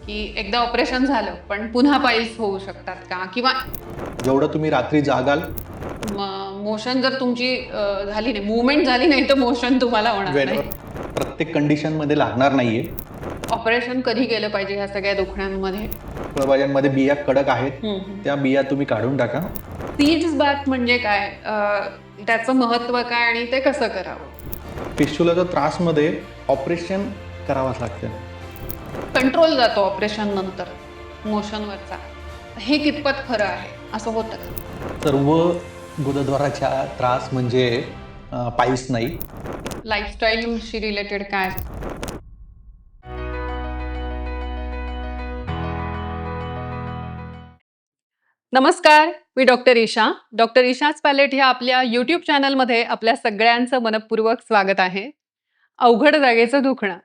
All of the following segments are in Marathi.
की एकदा ऑपरेशन झालं पण पुन्हा पाईल्स होऊ शकतात का? किंवा जेवढं तुम्ही रात्री जागाल मोशन जर तुमची झाली नाही, मूव्हमेंट झाली नाही तर मोशन तुम्हाला होणार नाही. प्रत्येक कंडिशनमध्ये लागणार नाहीये. ऑपरेशन कधी केलं पाहिजे ह्या सगळ्या दुखण्यांमध्ये? फळभाज्यांमध्ये बिया कडक आहेत, हम्म. त्या बिया तुम्ही काढून टाका. सीड्स बाथ म्हणजे काय? त्याचं महत्व काय आणि ते कसं करावं? फिस्टुलाच्या त्रासमध्ये ऑपरेशन करावंच लागतं. कंट्रोल जातो ऑपरेशन नंतर मोशनवरचा, हे कितपत खरं आहे? असं होतं का? सर्व गुदद्वाराच्या त्रास म्हणजे पाईल्स नाही. लाईफस्टाईलशी रिलेटेड काय? नमस्कार, मी doctor Isha. Doctor Isha's palette ह्या आपल्या यूट्यूब चॅनलमध्ये आपल्या सगळ्यांचं मनपूर्वक स्वागत आहे. अवघड जागेचं दुखणं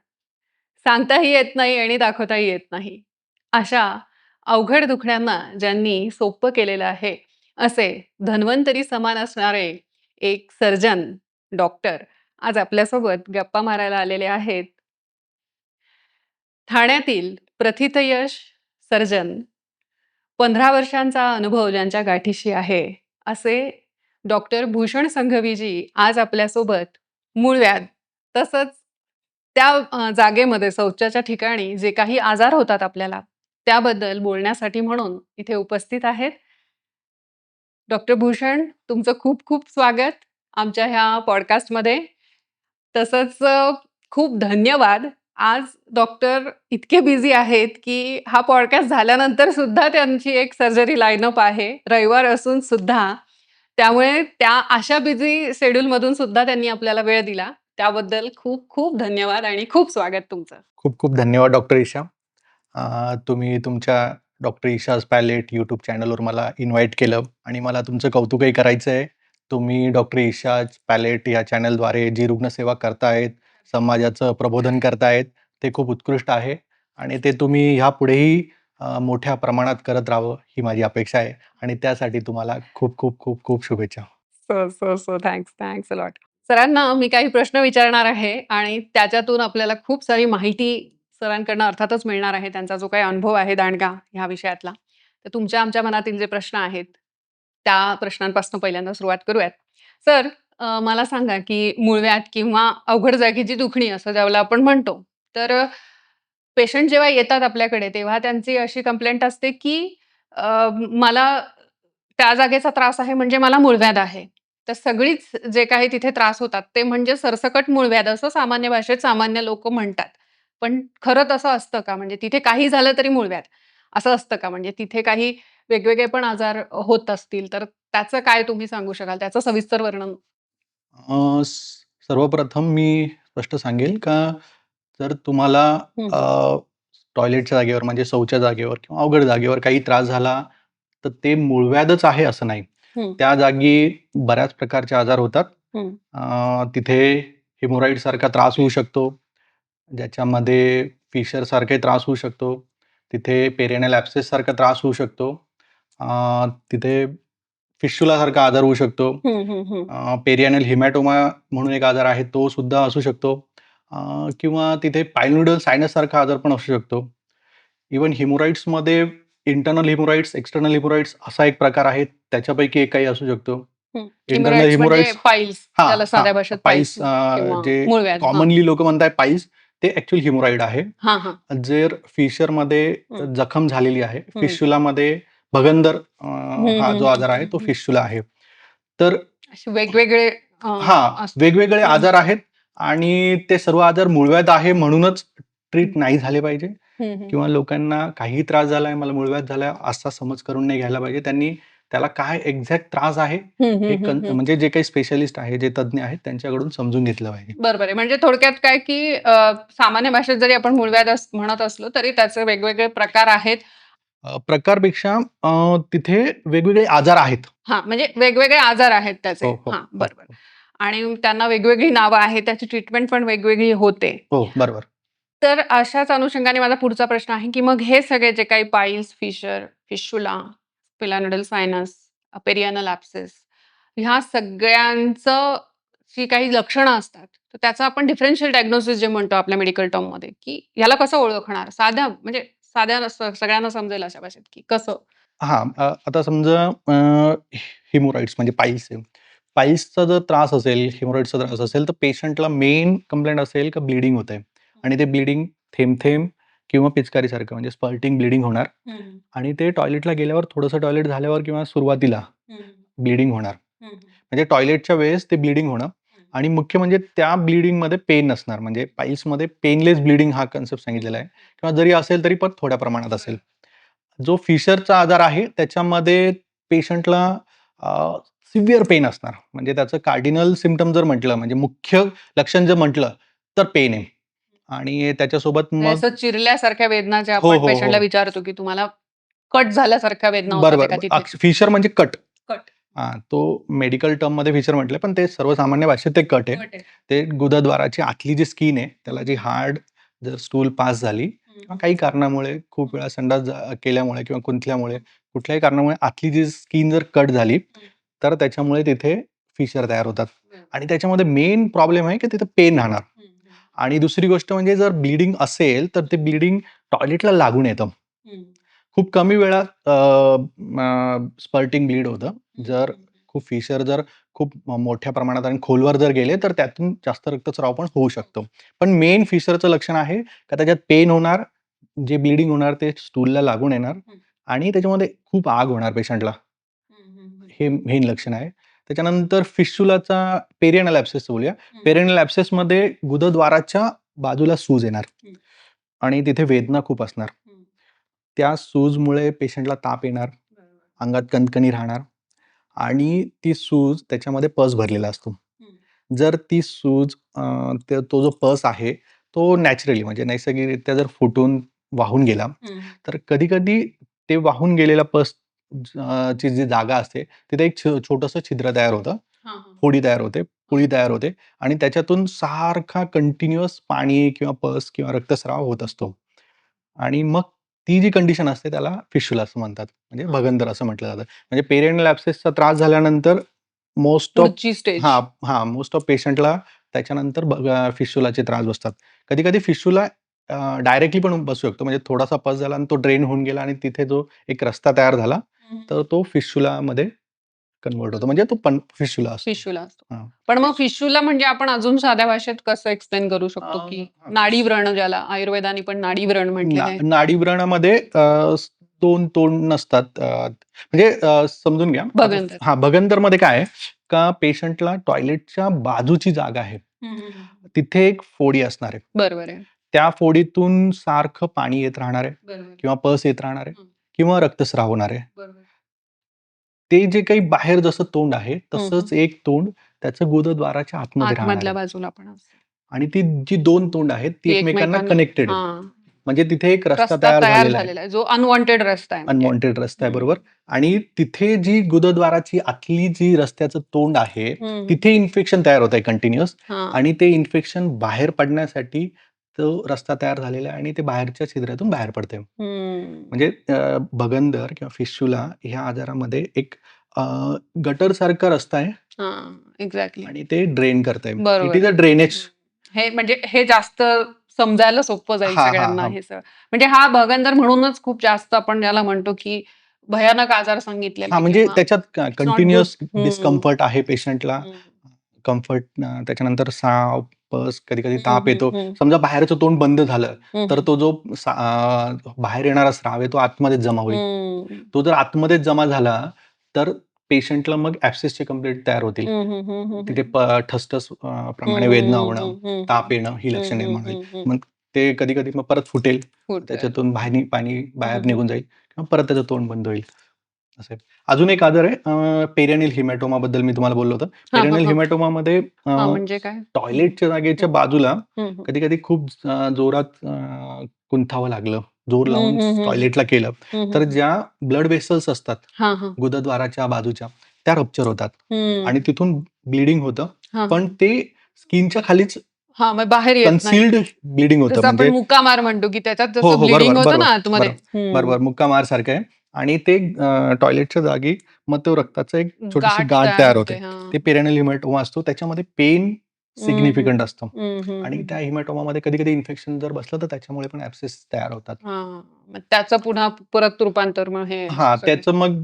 सांगताही येत नाही आणि दाखवताही येत नाही, अशा अवघड दुखण्यांना ज्यांनी सोपं केलेलं आहे असे धन्वंतरी समान असणारे एक सर्जन डॉक्टर आज आपल्यासोबत गप्पा मारायला आलेले आहेत. ठाण्यातील प्रथितयश सर्जन, 15 वर्षांचा अनुभव ज्यांच्या गाठीशी आहे असे डॉक्टर भूषण संघवीजी आज आपल्यासोबत मूळव्याध तसंच त्या जागेमध्ये शौचाच्या ठिकाणी जे काही आजार होतात आपल्याला त्याबद्दल बोलण्यासाठी म्हणून इथे उपस्थित आहेत. डॉक्टर भूषण, तुमचं खूप खूप स्वागत आमच्या ह्या पॉडकास्टमध्ये. तसंच खूप धन्यवाद. आज डॉक्टर इतके बिझी आहेत की हा पॉडकास्ट झाल्यानंतर सुद्धा त्यांची एक सर्जरी लाईनअप आहे, रविवार असून सुद्धा. त्यामुळे त्या अशा बिझी शेड्यूलमधून सुद्धा त्यांनी आपल्याला वेळ दिला. त्याबद्दल खूप खूप धन्यवाद आणि खूप स्वागत तुमचं. खूप खूप धन्यवाद डॉक्टर ईशा. तुम्ही तुमच्या डॉक्टर ईशाज पॅलेट यूट्यूब चॅनलवर मला इन्व्हाइट केलं आणि मला तुमचं कौतुकही करायचं आहे. तुम्ही डॉक्टर ईशाज पॅलेट या चॅनलद्वारे जी रुग्णसेवा करतायत, समाजाचं प्रबोधन करतायत, ते खूप उत्कृष्ट आहे आणि ते तुम्ही ह्यापुढेही मोठ्या प्रमाणात करत राहावं ही माझी अपेक्षा आहे आणि त्यासाठी तुम्हाला खूप खूप खूप खूप शुभेच्छा. So thanks a lot. सरांना मी काही प्रश्न विचारणार आहे आणि त्याच्यातून आपल्याला खूप सारी माहिती सरांकडनं अर्थातच मिळणार आहे. त्यांचा जो काही अनुभव आहे दांडगा ह्या विषयातला. तर तुमच्या आमच्या मनातील जे प्रश्न आहेत, त्या प्रश्नांपासून पहिल्यांदा सुरुवात करूयात. सर, मला सांगा की मूळव्याध किंवा अवघड जागेची दुखणी असं ज्यावेळेला आपण म्हणतो, तर पेशंट जेव्हा येतात आपल्याकडे तेव्हा त्यांची अशी कंप्लेंट असते की मला त्या जागेचा त्रास आहे म्हणजे मला मूळव्याध आहे. तर सगळीच जे काही तिथे त्रास होतात ते म्हणजे सरसकट मूळव्याध असं सामान्य भाषेत सामान्य लोक म्हणतात. पण खरं तसं असतं का? म्हणजे तिथे काही झालं तरी मूळव्याध असं असतं का? म्हणजे तिथे काही वेगवेगळे पण आजार होत असतील तर त्याचं काय तुम्ही सांगू शकाल? त्याचं सविस्तर वर्णन. सर्वप्रथम मी स्पष्ट सांगेल का जर तुम्हाला टॉयलेटच्या जागेवर म्हणजे शौच्या जागेवर किंवा अवघड जागेवर काही त्रास झाला तर ते मूळव्याधच आहे असं नाही. त्या जागी बऱ्याच प्रकारचे आजार होतात. तिथे हिमोरॉइड सारखा त्रास होऊ शकतो, ज्याच्यामध्ये फिशर सारखे त्रास होऊ शकतो. तिथे पेरियनल ॲब्सेस सारखा त्रास होऊ शकतो. तिथे फिस्टुला सारखा आजार होऊ शकतो. पेरियनल हिमॅटोमा म्हणून एक आजार आहे तो सुद्धा असू शकतो. किंवा तिथे पायलोइडल सायनस सारखा आजार पण असू शकतो. Even हिमोरॉइड्समध्ये internal haemorrhoids, external haemorrhoids असा एक प्रकार आहे, त्याच्यापैकी एक काही असू शकतो. इंटर्नल हिमोरॉइड्स पाईल्स जे कॉमनली लोक म्हणतात पाईल्स, ते ऍक्च्युअली हिमोरॉइड आहे. जर फिशरमध्ये जखम झालेली आहे, फिस्टुलामध्ये भगंदर हा जो आजार आहे तो फिस्टुला आहे. तर वेगवेगळे वेगवेगळे आजार आहेत आणि ते सर्व आजार मूळव्याध आहे म्हणूनच ट्रीट नाही झाले पाहिजे किंवा लोकांना काही त्रास झालाय, मला मूळव्याध झालाय असा समज करून नाही घ्यायला पाहिजे. त्यांनी त्याला काय एक्झॅक्ट त्रास आहे हे म्हणजे जे काही स्पेशलिस्ट आहे, जे तज्ञ आहेत त्यांच्याकडून समजून घेतलं पाहिजे. बरोबर आहे. म्हणजे थोडक्यात काय की सामान्य भाषेत जरी आपण मूळव्याध म्हणत असलो तरी त्याचे वेगवेगळे प्रकार आहेत. प्रकारपेक्षा तिथे वेगवेगळे आजार आहेत. म्हणजे वेगवेगळे आजार आहेत त्याचे. बरोबर. आणि त्यांना वेगवेगळी नावं आहेत, त्याची ट्रीटमेंट पण वेगवेगळी होते. हो, बरोबर. तर अशाच अनुषंगाने माझा पुढचा प्रश्न आहे की मग हे सगळे जे काही piles, fissure, fistula, pilonidal sinus, perianal abscess ह्या सगळ्यांचं जी काही लक्षणं असतात, तर त्याचं आपण डिफरन्शियल डायग्नोसिस जे म्हणतो आपल्या मेडिकल टर्ममध्ये, की ह्याला कसं ओळखणार? म्हणजे साध्या सगळ्यांना समजेल अशा भाषेत, की कसं? आता समजा हिमोरॉइड्स म्हणजे पाईल्स आहे. पाईल्सचा जर त्रास असेल, हिमोरॉइड्सचा त्रास असेल, तर पेशंटला मेन कंप्लेंट असेल का ब्लीडिंग होतंय आणि ते ब्लीडिंग थेंब-थेंब किंवा पिचकारीसारखं म्हणजे स्पर्टिंग ब्लीडिंग होणार आणि ते टॉयलेटला गेल्यावर थोडंसं टॉयलेट झाल्यावर किंवा सुरुवातीला ब्लीडिंग होणार. म्हणजे टॉयलेटच्या वेळेस ते ब्लीडिंग होणं आणि मुख्य म्हणजे त्या ब्लीडिंगमध्ये पेन नसणार. म्हणजे पाईल्समध्ये पेनलेस ब्लीडिंग हा कन्सेप्ट सांगितलेला आहे किंवा जरी असेल तरी पण थोड्या प्रमाणात असेल. जो फिशरचा आजार आहे त्याच्यामध्ये पेशंटला सिव्हिअर पेन असणार. म्हणजे त्याचं कार्डिनल सिम्प्टम जर म्हटलं म्हणजे मुख्य लक्षण जर म्हटलं तर पेन आहे आणि त्याच्यासोबत म्हणजे मग असं चिरल्यासारख्या वेदना ज्या हो, आपण हो, पेशंटला हो. विचारतो, की तुम्हाला कट झाल्यासारख्या वेदना होतात बरोबर. का तिथे? फिशर म्हणजे कट. कट. तो मेडिकल टर्ममध्ये फिशर म्हटलं, पण ते सर्वसामान्य भाषेत ते कट आहे. कट आहे. ते गुदद्वाराची आतली जी स्किन आहे, त्याला जी हार्ड जर स्टूल पास झाली किंवा काही कारणामुळे खूप वेळा संडास केल्यामुळे किंवा कुंतल्यामुळे, कुठल्याही कारणामुळे आतली जी स्किन जर कट झाली, तर त्याच्यामुळे तिथे फिशर तयार होतात आणि त्याच्यामध्ये मेन प्रॉब्लेम आहे की तिथे पेन राहणार आणि दुसरी गोष्ट म्हणजे जर ब्लीडिंग असेल, तर ते ब्लीडिंग टॉयलेटला लागून येतं. खूप कमी वेळात स्पर्टिंग ब्लीड होतं. जर खूप फिशर जर खूप मोठ्या प्रमाणात आणि खोलवर जर गेले, तर त्यातून जास्त रक्तस्राव पण होऊ शकतो. पण मेन फिशरचं लक्षण आहे का त्याच्यात पेन होणार, जे ब्लीडिंग होणार ते स्टूलला लागून येणार आणि त्याच्यामध्ये खूप आग होणार पेशंटला. हे मेन लक्षण आहे. त्याच्यानंतर फिस्चुलाचा पेरियनल ॲब्सेस बोलूया. पेरियनल ॲब्सेसमध्ये गुदद्वाराच्या बाजूला सूज येणार आणि तिथे वेदना खूप असणार. त्या सूजमुळे पेशंटला ताप येणार, अंगात कणकणी राहणार आणि ती सूज त्याच्यामध्ये पस भरलेला असतो. जर ती सूज तो जो पस आहे, तो नॅचरली म्हणजे नैसर्गिकरित्या जर फुटून वाहून गेला, तर कधी-कधी ते वाहून गेलेला पस ची जी जागा असते, तिथे एक छोटंसं छिद्र तयार होतं. फोडी तयार होते, पुळी तयार होते आणि त्याच्यातून सारखा कंटिन्युअस पाणी किंवा पस किंवा रक्तस्राव होत असतो. आणि मग ती जी कंडिशन असते त्याला फिस्चुला असं म्हणतात. म्हणजे भगंदर असं म्हटलं जातं. म्हणजे पेरियनल ॲब्सेसचा त्रास झाल्यानंतर मोस्ट ऑफ पुढची स्टेज. मोस्ट ऑफ पेशंटला त्याच्यानंतर फिस्चुलाचे त्रास बसतात. कधी-कधी फिस्चुला डायरेक्टली पण बसू शकतो. म्हणजे थोडासा पस झाला आणि तो ड्रेन होऊन गेला आणि तिथे जो एक रस्ता तयार झाला, तर तो फिस्चुलामध्ये कन्व्हर्ट होतो. म्हणजे तो पण फिस्चुला असतो. फिशुला असतो. हां. पण मग फिशुला म्हणजे आपण अजून साध्या भाषेत कसं एक्सप्लेन करू शकतो, की नाडी व्रण ज्याला आयुर्वेदाने पण नाडी व्रण म्हटलेलं आहे. नाडी व्रणामध्ये 2 तोंड नसतात. म्हणजे समजून घ्या. भगंदर. भगंदरमध्ये काय आहे का पेशंटला टॉयलेटच्या बाजूची जागा आहे. तिथे एक फोडी असणार आहे. बरोबर आहे. त्या फोडीतून सारखं पाणी येत राहणार आहे बरोबर. किंवा पस येत राहणार आहे किंवा रक्तस्राव होणार आहे. बरोबर. ते जे काही बाहेर जसं तोंड आहे, तसंच एक तोंड त्याचं गुदद्वाराच्या आतमध्ये राहणार आतमधल्या आहे. बाजूला पण असते. आणि ती जी 2 तोंड आहेत, ती एकमेकांना कनेक्टेड आहेत. हां. म्हणजे तिथे एक रस्ता रस्ता तयार तयार झालेला आहे. झालेला आहे. जो अनवॉन्टेड रस्ता आहे म्हणजे. अनवॉन्टेड रस्ता आहे बरोबर आणि तिथे जी गुदद्वाराची आतली जी रस्त्याचं तोंड आहे, तिथे इन्फेक्शन तयार होत आहे कंटिन्युअस आणि ते इन्फेक्शन बाहेर पडण्यासाठी तो रस्ता तयार झालेला आहे आणि ते बाहेरच्या छिद्रातून बाहेर पडतंय. म्हणजे भगंदर किंवा फिस्चुला ह्या आजारामध्ये एक गटरसारखा रस्ता आहे एक्झॅक्टली. आणि ते ड्रेन करतंय. बरोबर इट इज अ आहे. ड्रेनेज. हे म्हणजे हे जास्त समजायला सोपं जाईल हां, सगळ्यांना हां. हे सगळं. म्हणजे हा भगंदर म्हणूनच खूप जास्त आपण ज्याला म्हणतो, की भयानक आजार सांगितलेला आहे म्हणजे किंवा त्याच्यात not कंटिन्युअस good. डिस्कम्फर्ट आहे पेशंटला. कम्फर्ट त्याच्यानंतर साप, पस, कधी-कधी ताप येतो. समजा बाहेरचं तोंड बंद झालं, तर तो जो बाहेर येणारा स्राव आहे तो आतमध्येच जमा होईल. तो जर आतमध्येच जमा झाला, तर पेशंटला मग ॲब्सेसचे कंप्लेंट तयार होतील. तिथे ठसठस प्रमाणे वेदना होणं, ताप येणं ही लक्षणे निर्माण होईल. मग ते कधी-कधी मग परत फुटेल. त्याच्यातून पाणी बाहेर निघून जाईल किंवा परत त्याचं तोंड बंद होईल. असं आहे. अजून एक आजार आहे पेरियनल हिमॅटोमा बद्दल मी तुम्हाला बोललो होतो. पेरियनल हिमॅटोमामध्ये म्हणजे काय? टॉयलेटच्या जागेच्या बाजूला कधी-कधी खूप जोरात कुंथावं लागलं, जोर लावून टॉयलेटला केलं, तर ज्या ब्लड वेसल्स असतात गुदद्वाराच्या बाजूच्या, त्या रप्चर होतात आणि तिथून ब्लीडिंग होतं. पण ते स्किनच्या खालीच मग बाहेर येत नाही. कन्सील्ड ब्लीडिंग होतं. जसं आपण म्हणजे मुक्कामार म्हणतो, की त्याच्यात हो, जसं हो. ब्लीडिंग बरोबर, होतं ना बरोबर, आतमध्ये. बरोबर. मुक्कामारसारखं आहे आणि ते टॉयलेटच्या जागी मग तो रक्ताचा एक छोटीशी गाठ तयार तयार होते. होते. ते पेरियनल हिमॅटोमा असतो. त्याच्यामध्ये पेन सिग्निफिकंट असतं हं, हं, आणि हं. त्या हिमॅटोमामध्ये कधी-कधी इन्फेक्शन जर बसलं तर त्याच्यामुळे पण ॲब्सेस तयार होतात. हां. मग त्याचं पुन्हा परत रूपांतर मग हे हां, सगळे त्याचं मग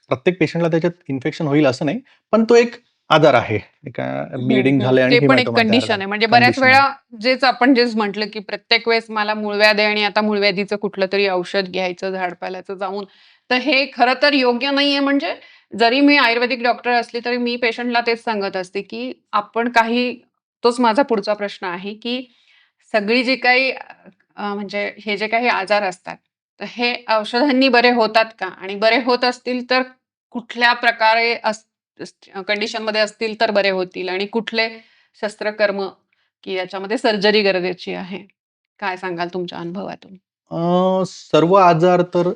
प्रत्येक पेशंटला त्याच्यात इन्फेक्शन होईल असं नाही. पण तो एक आजार आहे. हं, ब्लीडिंग हं. झालंय आणि ते पण एक हिमॅटोमा तयार कंडिशन झाला. आहे. म्हणजे बऱ्याच कंडिशन आहे. वेळा आपण म्हटलं, की प्रत्येक वेळेस मला मूळव्याध आहे आणि आता मूळव्याधीचं कुठलंतरी औषध घ्यायचं झाडपाल्याचं जाऊन. तर हे खरं तर योग्य नाहीये. म्हणजे जरी मी आयुर्वेदिक डॉक्टर असली, तरी मी पेशंटला तेच सांगत असते, की आपण काही तोच माझा पुढचा प्रश्न आहे, की सगळी जी काही म्हणजे हे जे काही आजार असतात, तर हे औषधांनी बरे होतात का? आणि बरे होत असतील तर कुठल्या प्रकारे कंडिशनमध्ये असतील तर बरे होतील आणि कुठले शस्त्रकर्म की याच्यामध्ये सर्जरी गरजेची आहे? काय सांगाल तुमच्या अनुभवातून? सर्व आजार तर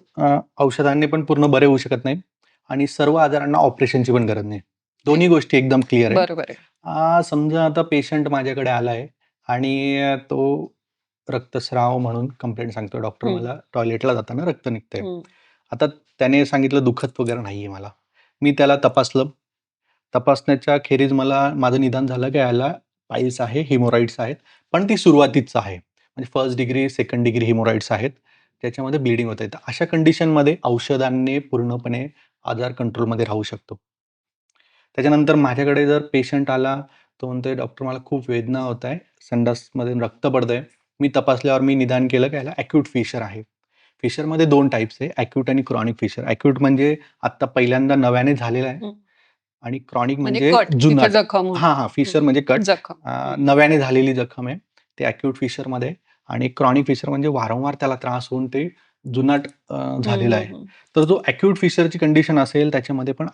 औषधांनी पण पूर्ण बरे होऊ शकत नाहीत आणि सर्व आजारांना ऑपरेशनची पण गरज नाही. हे दोन्ही गोष्टी एकदम क्लिअर आहे. बरोबर आहे. समजा आता पेशंट माझ्याकडे आलाय आणि तो रक्तस्राव म्हणून कंप्लेंट सांगतोय, "डॉक्टर हं, मला टॉयलेटला जाताना रक्त निघतंय." हं, आता त्याने सांगितलं दुखत वगैरे नाहीये मला. मी त्याला तपासलं. तपासण्याच्या खेरीज मला माझं निदान झालं की याला पाईल्स आहे, हिमोरॉइड्स आहेत. पण ती सुरुवातीचं आहे. म्हणजे first degree, second degree haemorrhoids आहेत. त्याच्यामध्ये ब्लीडिंग होतंय. तर अशा कंडिशनमध्ये औषधांनी पूर्णपणे आजार कंट्रोलमध्ये राहू शकतो. त्याच्यानंतर माझ्याकडे जर पेशंट आला, तो म्हणतोय, "डॉक्टर मला खूप वेदना होत आहे. संडासमध्ये रक्त पडतंय." मी तपासल्यावर मी निदान केलं की याला ॲक्यूट फिशर आहे. फिशरमध्ये 2 टाइप्स आहे, ॲक्यूट आणि क्रॉनिक फिशर. ॲक्यूट म्हणजे आत्ता पहिल्यांदा नव्याने झालेलं आहे हं. आणि क्रॉनिक म्हणजे म्हणजे कट जिथे जुनाट. जखम होते. हां, हां. फिशर हं. म्हणजे कट. जखम. हं, नव्याने झालेली जखम आहे. ते ॲक्यूट फिशरमध्ये आहे आणि क्रॉनिक फिशर म्हणजे वारंवार त्याला त्रास होऊन ते जुनाट हं, झालेलं हं, आहे. हं, तर जो ॲक्यूट फिशरची कंडिशन असेल त्याच्यामध्ये पण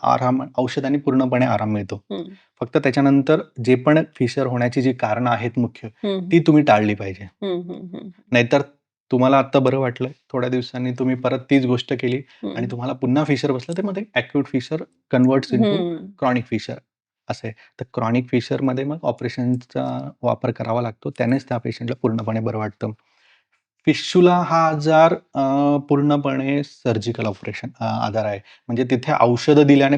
औषधांनी पूर्णपणे आराम मिळतो. हं, फक्त त्याच्यानंतर जे पण फिशर होण्याची जी कारणं आहेत मुख्य, हं, ती तुम्ही टाळली पाहिजे. हं, हं, हं, नाहीतर तुम्हाला आत्ता बरं वाटलं, थोड्या दिवसांनी तुम्ही परत तीच गोष्ट केली आणि हं, तुम्हाला पुन्हा फिशर बसलं, तर मग ते ॲक्यूट फिशर कन्व्हर्ट्स इंटू हं, क्रॉनिक फिशर असं आहे. तर क्रॉनिक फिशरमध्ये मग ऑपरेशनचा वापर करावा लागतो. त्यानेच त्या पेशंटला पूर्णपणे बरं वाटतं. फिस्चुला हा आजार पूर्णपणे सर्जिकल ऑपरेशन आजार आहे. म्हणजे तिथे औषधं दिल्याने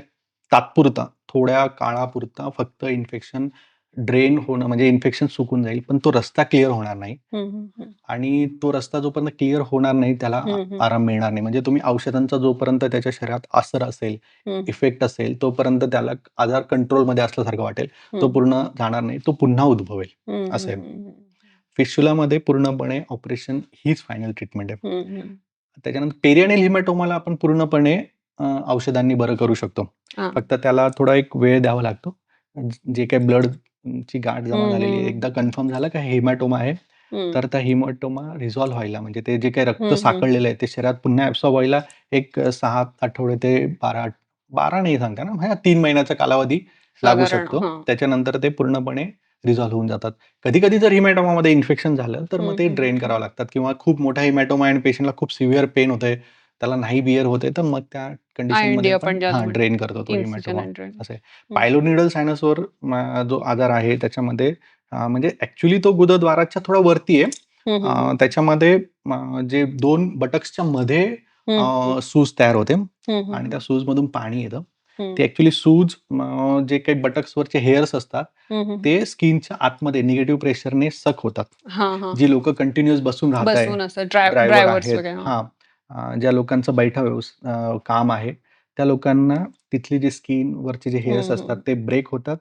तात्पुरता, थोड्या काळापुरता फक्त इन्फेक्शन ड्रेन होणं म्हणजे इन्फेक्शन सुकून जाईल, पण तो रस्ता क्लिअर होणार नाही. हं, हं, हं, आणि तो रस्ता जोपर्यंत क्लिअर होणार नाही, त्याला हं, हं, आराम मिळणार नाही. म्हणजे तुम्ही औषधांचा जोपर्यंत त्याच्या शरीरात असर असेल, हं, इफेक्ट असेल, तोपर्यंत त्याला आजार कंट्रोलमध्ये असल्यासारखं वाटेल. तो हं, पूर्ण जाणार नाही. तो पुन्हा उद्भवेल, हं, असं हं, आहे. हं, फिस्चुलामध्ये पूर्णपणे ऑपरेशन हीच फायनल ट्रीटमेंट आहे. हं, हं. त्याच्यानंतर पेरियानेल हिमॅटोमाला आपण पूर्णपणे औषधांनी बरं करू शकतो. हां. फक्त त्याला थोडा एक वेळ द्यावा लागतो. जे काही ची गाठ जमा हं, झालेली आहे, हं, एकदा कन्फर्म झालं का हिमॅटोमा आहे, हं, तर त्या हिमॅटोमा रिझॉल्व्ह व्हायला म्हणजे ते जे काही रक्त हं, हं. साकळलेलं आहे, ते शरीरात पुन्हा ॲब्सॉर्ब व्हायला एक 6 आठवडे ते 12 नाही सांगता येणार, म्हणजे 3 महिन्याचा कालावधी लागू साधारण. शकतो. हां. त्याच्यानंतर ते पूर्णपणे रिझॉल्व्ह होऊन जातात. कधी-कधी जर हिमॅटोमामध्ये इन्फेक्शन झालं, तर मग हं, ते हं, ड्रेन हं. करावं लागतात किंवा खूप मोठा हिमॅटोमा आहे आणि पेशंटला खूप सिव्हिअर पेन होतंय, त्याला नाही बिअर होतंय, तर मग त्या कंडिशनमध्ये आय-एन-डी आपण आपण ज्याला ड्रेन म्हणतो. करतो तो इन्सिजन हिमॅटोमा. End drain. असं आहे. हं. पायलोनिडल सायनसवर जो आजार आहे त्याच्यामध्ये म्हणजे ॲक्चुअली तो गुदद्वाराच्या थोडा वरती आहे. हं, हं, हं. त्याच्यामध्ये जे 2 बटक्सच्या मध्ये हं, हं. सूज तयार होते हं, हं, आणि त्या हं. सूजमधून पाणी येतं. हं. ते ॲक्चुअली सूज जे काही बटक्सवरचे हेअर्स असतात, हं, हं. ते स्किनच्या आतमध्ये निगेटिव्ह प्रेशरने सक होतात. हां, हां, जी हां. लोकं कंटिन्यूअस बसून राहत आहे, बसून असं ड्रायव्हर ड्रायव्हर्स आहेत वगैरे. हां. हां, ज्या लोकांचं बैठा काम आहे, त्या लोकांना तिथली जी स्किनवरचे जे हेअर्स हं, असतात हं. ते ब्रेक होतात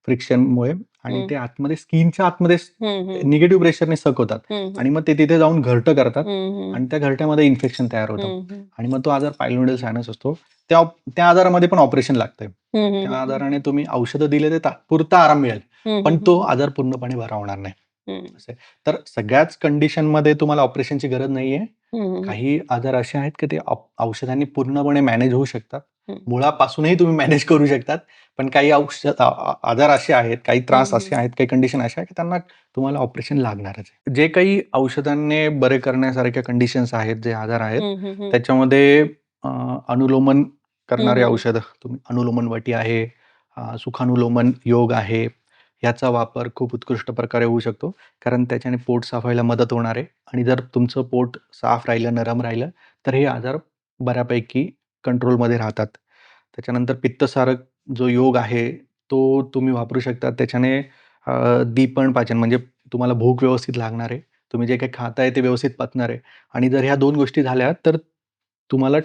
फ्रिक्शनमुळे आणि हं. ते आतमध्ये स्किनच्या आतमध्ये हं, हं. निगेटिव्ह प्रेशरने सक होतात हं, हं. आणि मग ते तिथे जाऊन घरटं करतात हं, हं. आणि त्या घरट्यामध्ये इन्फेक्शन तयार होतं हं, हं. आणि मग तो आजार पायलोनिडल सायनस असतो. त्या त्या आजारामध्ये पण ऑपरेशन लागतंय. हं, हं, त्या हं. आजाराने तुम्ही औषधं दिले तर तात्पुरता आराम मिळेल, हं, पण हं, हं. तो आजार पूर्णपणे बरा होणार नाही. हं. असं आहे. तर सगळ्याच कंडिशनमध्ये तुम्हाला ऑपरेशनची गरज नाहीये. हं, हं, हं. काही आजार असे आहेत की ते औषधांनी पूर्णपणे मॅनेज होऊ शकतात. हं. मुळापासूनही तुम्ही मॅनेज करू शकतात. पण काही आजार असे आहेत, काही त्रास हं, असे हं. आहेत, काही कंडिशन अशा आहेत, की त्यांना तुम्हाला ऑपरेशन लागणारच आहे. जे काही औषधांनी बरे करण्यासारख्या कंडिशन्स आहेत, जे आजार आहेत, हं, हं, हं. त्याच्यामध्ये अनुलोमन हं, करणारे हं. औषधं, तुम्ही अनुलोमन वटी आहे, सुखानुलोमन योग आहे, याचा वापर खूप उत्कृष्ट प्रकारे होऊ शकतो. कारण त्याच्याने पोट साफ व्हायला मदत होणार आहे आणि जर तुमचं पोट साफ राहिलं, नरम राहिलं, तर हे आजार बऱ्यापैकी कंट्रोलमध्ये राहतात. त्याच्यानंतर पित्तसारक जो योग आहे, तो तुम्ही वापरू शकता. त्याच्याने दीपण पाचन म्हणजे तुम्हाला भूक व्यवस्थित लागणार आहे. तुम्ही जे काही खाताय ते व्यवस्थित पचणार आहे आणि जर ह्या 2 गोष्टी झाल्या तर तुम्हाला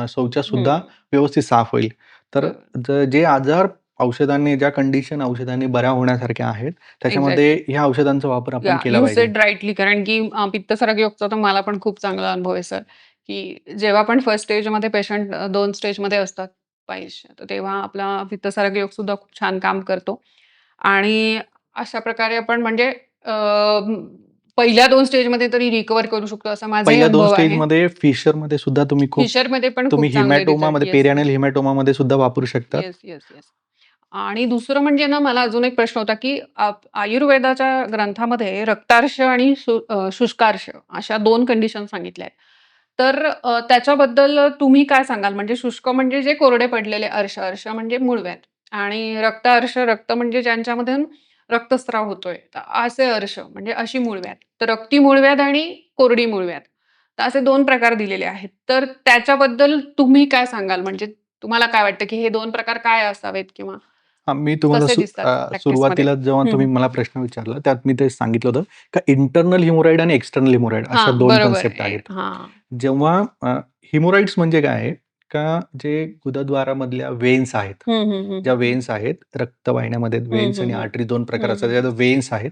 शौचसुद्धा हं. व्यवस्थित साफ होईल. तर बरोबर. जे आजार औषधांनी ज्या कंडिशन औषधांनी बऱ्या होण्यासारख्या आहेत, त्याच्यामध्ये एक्झॅक्टली. ह्या औषधांचा वापर आपण केला यू पाहिजे. सेड राइटली कारण की पित्तसरक योगचा तर मला पण खूप चांगला अनुभव आहे सर, की जेव्हा पण फर्स्ट स्टेजमध्ये पेशंट 2 स्टेजमध्ये असतात पायल्सच्या, तर तेव्हा आपला पित्तसरक योग सुद्धा खूप छान काम करतो आणि अशा प्रकारे आपण म्हणजे पहिल्या 2 स्टेजमध्ये तरी रिकव्हर करू शकतो असा माझाही पहिल्या 2 अनुभव आहे. स्टेजमध्ये फिशरमध्ये सुद्धा फिशरमध्ये पण तुम्ही खूप चांगले रिझल्ट. हिमॅटोमामध्ये येस, पेरिअनल येस. हिमॅटोमामध्ये सुद्धा वापरू शकतात. Yes, yes, yes. आणि दुसरं म्हणजे ना मला अजून एक प्रश्न होता, की आयुर्वेदाच्या ग्रंथामध्ये रक्तार्श आणि शुष्कार्श अशा 2 कंडिशन सांगितल्या आहेत. तर त्याच्याबद्दल तुम्ही काय सांगाल? म्हणजे शुष्क म्हणजे जे कोरडे पडलेले अर्श, अर्श म्हणजे मूळव्याध आणि रक्तार्श रक्त म्हणजे ज्यांच्यामधून रक्तस्राव होतोय. तर असे अर्श म्हणजे अशी मूळव्याध. तर रक्ती मूळव्याध आणि कोरडी मूळव्याध. तर असे 2 प्रकार दिलेले आहेत. तर त्याच्याबद्दल तुम्ही काय सांगाल? म्हणजे तुम्हाला काय वाटतं, की हे 2 प्रकार काय असावेत किंवा मी तुम्हाला कसे दिसतात प्रॅक्टिसमध्ये? सुरुवातीला जेव्हा हं, तुम्ही हं. मला प्रश्न विचारला, त्यात मी ते सांगितलं होतं, का इंटर्नल हिमोरॉइड आणि एक्सटर्नल हिमोरॉइड अशा हां, 2 बरोबर. कन्सेप्ट आहेत. हां. जेव्हा हिमोरॉइड्स म्हणजे काय आहे, का जे गुदद्वारामधल्या वेन्स आहेत, हं, हं, हं, ज्या हं, हं. वेन्स आहेत, रक्तवाहिन्यामध्ये हं, वेन्स हं, आणि हं. आर्टरी 2 प्रकार हं, असतात. हं. ज्या वेन्स आहेत,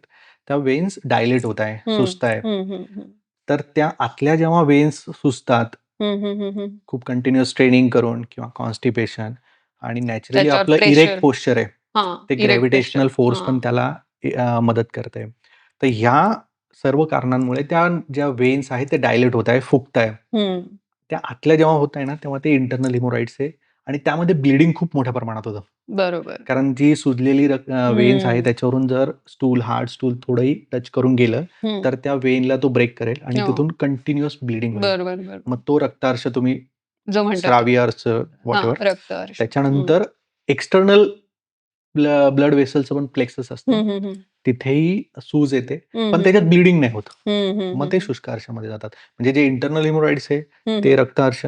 त्या वेन्स डायलेट होत आहे, हं. सुजत आहे. हं, हं, हं. तर त्या आतल्या जेव्हा वेन्स सुजतात, हं, हं, हं, हं. खूप कंटिन्युअस ट्रेनिंग करून किंवा कॉन्स्टिपेशन आणि नॅचरली त्याच्यावर आपलं इरेक्ट प्रेशर पोश्चर आहे. हां, ते इरेक्ट पोश्चर. ग्रॅव्हिटेशनल फोर्स हां. पण त्याला मदत करते. तर ह्या सर्व कारणांमुळे त्या ज्या वेन्स आहेत ते डायलेट होत आहे, फुगत आहे. हं. त्या आतल्या जेव्हा होत आहे ना, तेव्हा ते इंटर्नल हिमोरॉइड्स आहे आणि त्यामध्ये ब्लीडिंग खूप मोठ्या प्रमाणात होतं. बरोबर. कारण जी सुजलेली वेन्स आहे हं. त्याच्यावरून जर हार्ड स्टूल थोडंही टच करून गेलं, हं. तर त्या वेनला तो ब्रेक करेल आणि हो. तिथून कंटिन्युअस ब्लीडिंग होईल. बरोबर, बरोबर. मग तो रक्तार्श तुम्ही जो म्हणतात तो. श्राव्य अर्श हां, व्हॉटएव्हर. रक्तअर्श. हं. त्याच्यानंतर एक्सटर्नल ब्लड वेसलचं पण प्लेक्सस असतं. हं, हं, हं. तिथेही सूज येते, हं, पण हं, त्याच्यात हं. ब्लीडिंग नाही होत. हं, हं, मग हं, ते हं. शुष्क अर्शामध्ये जातात. म्हणजे जे इंटर्नल हिमोरॉइड्स आहे, हं, ते हं. रक्तार्श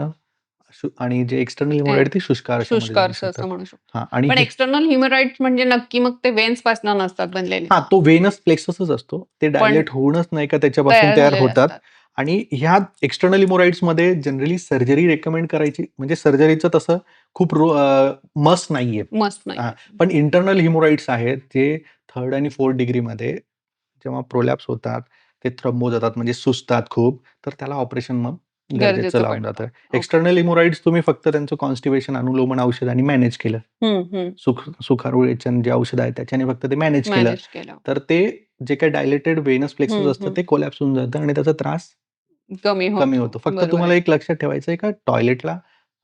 आणि जे एक्सटर्नल हिमोरॉइड ते शुष्क अर्शामध्ये शुष्क जाऊ अर्श शकतात. असं म्हणू शकतो. हां आणि पण एक्सटर्नल ह्युमराइड्स म्हणजे नक्की मग ते वेन्सपासून नसतात बनलेले. तो व्हेनस प्लेक्ससच असतो. ते पण डायलेट होऊनच नाही का त्याच्यापासून तयार तयार झालेले होतात असतात. आणि ह्या एक्सटर्नल हिमोरॉइड्समध्ये जनरली सर्जरी रेकमेंड करायची म्हणजे सर्जरीचं तसं खूप मस्ट नाहीये. मस्त हां, नाहीये. पण इंटर्नल हिमोरॉइड्स आहेत जे 3rd आणि 4th डिग्रीमध्ये जेव्हा प्रोलॅप्स होतात, ते थ्रोम्बोज होतात म्हणजे सुजतात खूप, तर त्याला ऑपरेशन मग गरजेचं गरजेचं लावून पडतं. जातं. ओके. एक्सटर्नल हिमोरॉइड्स तुम्ही फक्त त्यांचं कॉन्स्टिपेशन, अनुलोमन औषधांनी मॅनेज केलं. हं, हं. सुखारुळेचन जे औषध आहे त्याच्याने फक्त ते मॅनेज केलं. मॅनेज केलं. तर ते जे काही डायलेटेड व्हेनस प्लेक्सस हं, असतं हं. ते कोलॅप्स होऊन जातं आणि त्याचा त्रास कमी कमी होतो. होतो. फक्त बरोबर तुम्हाला आहे. एक लक्षात ठेवायचं आहे का टॉयलेटला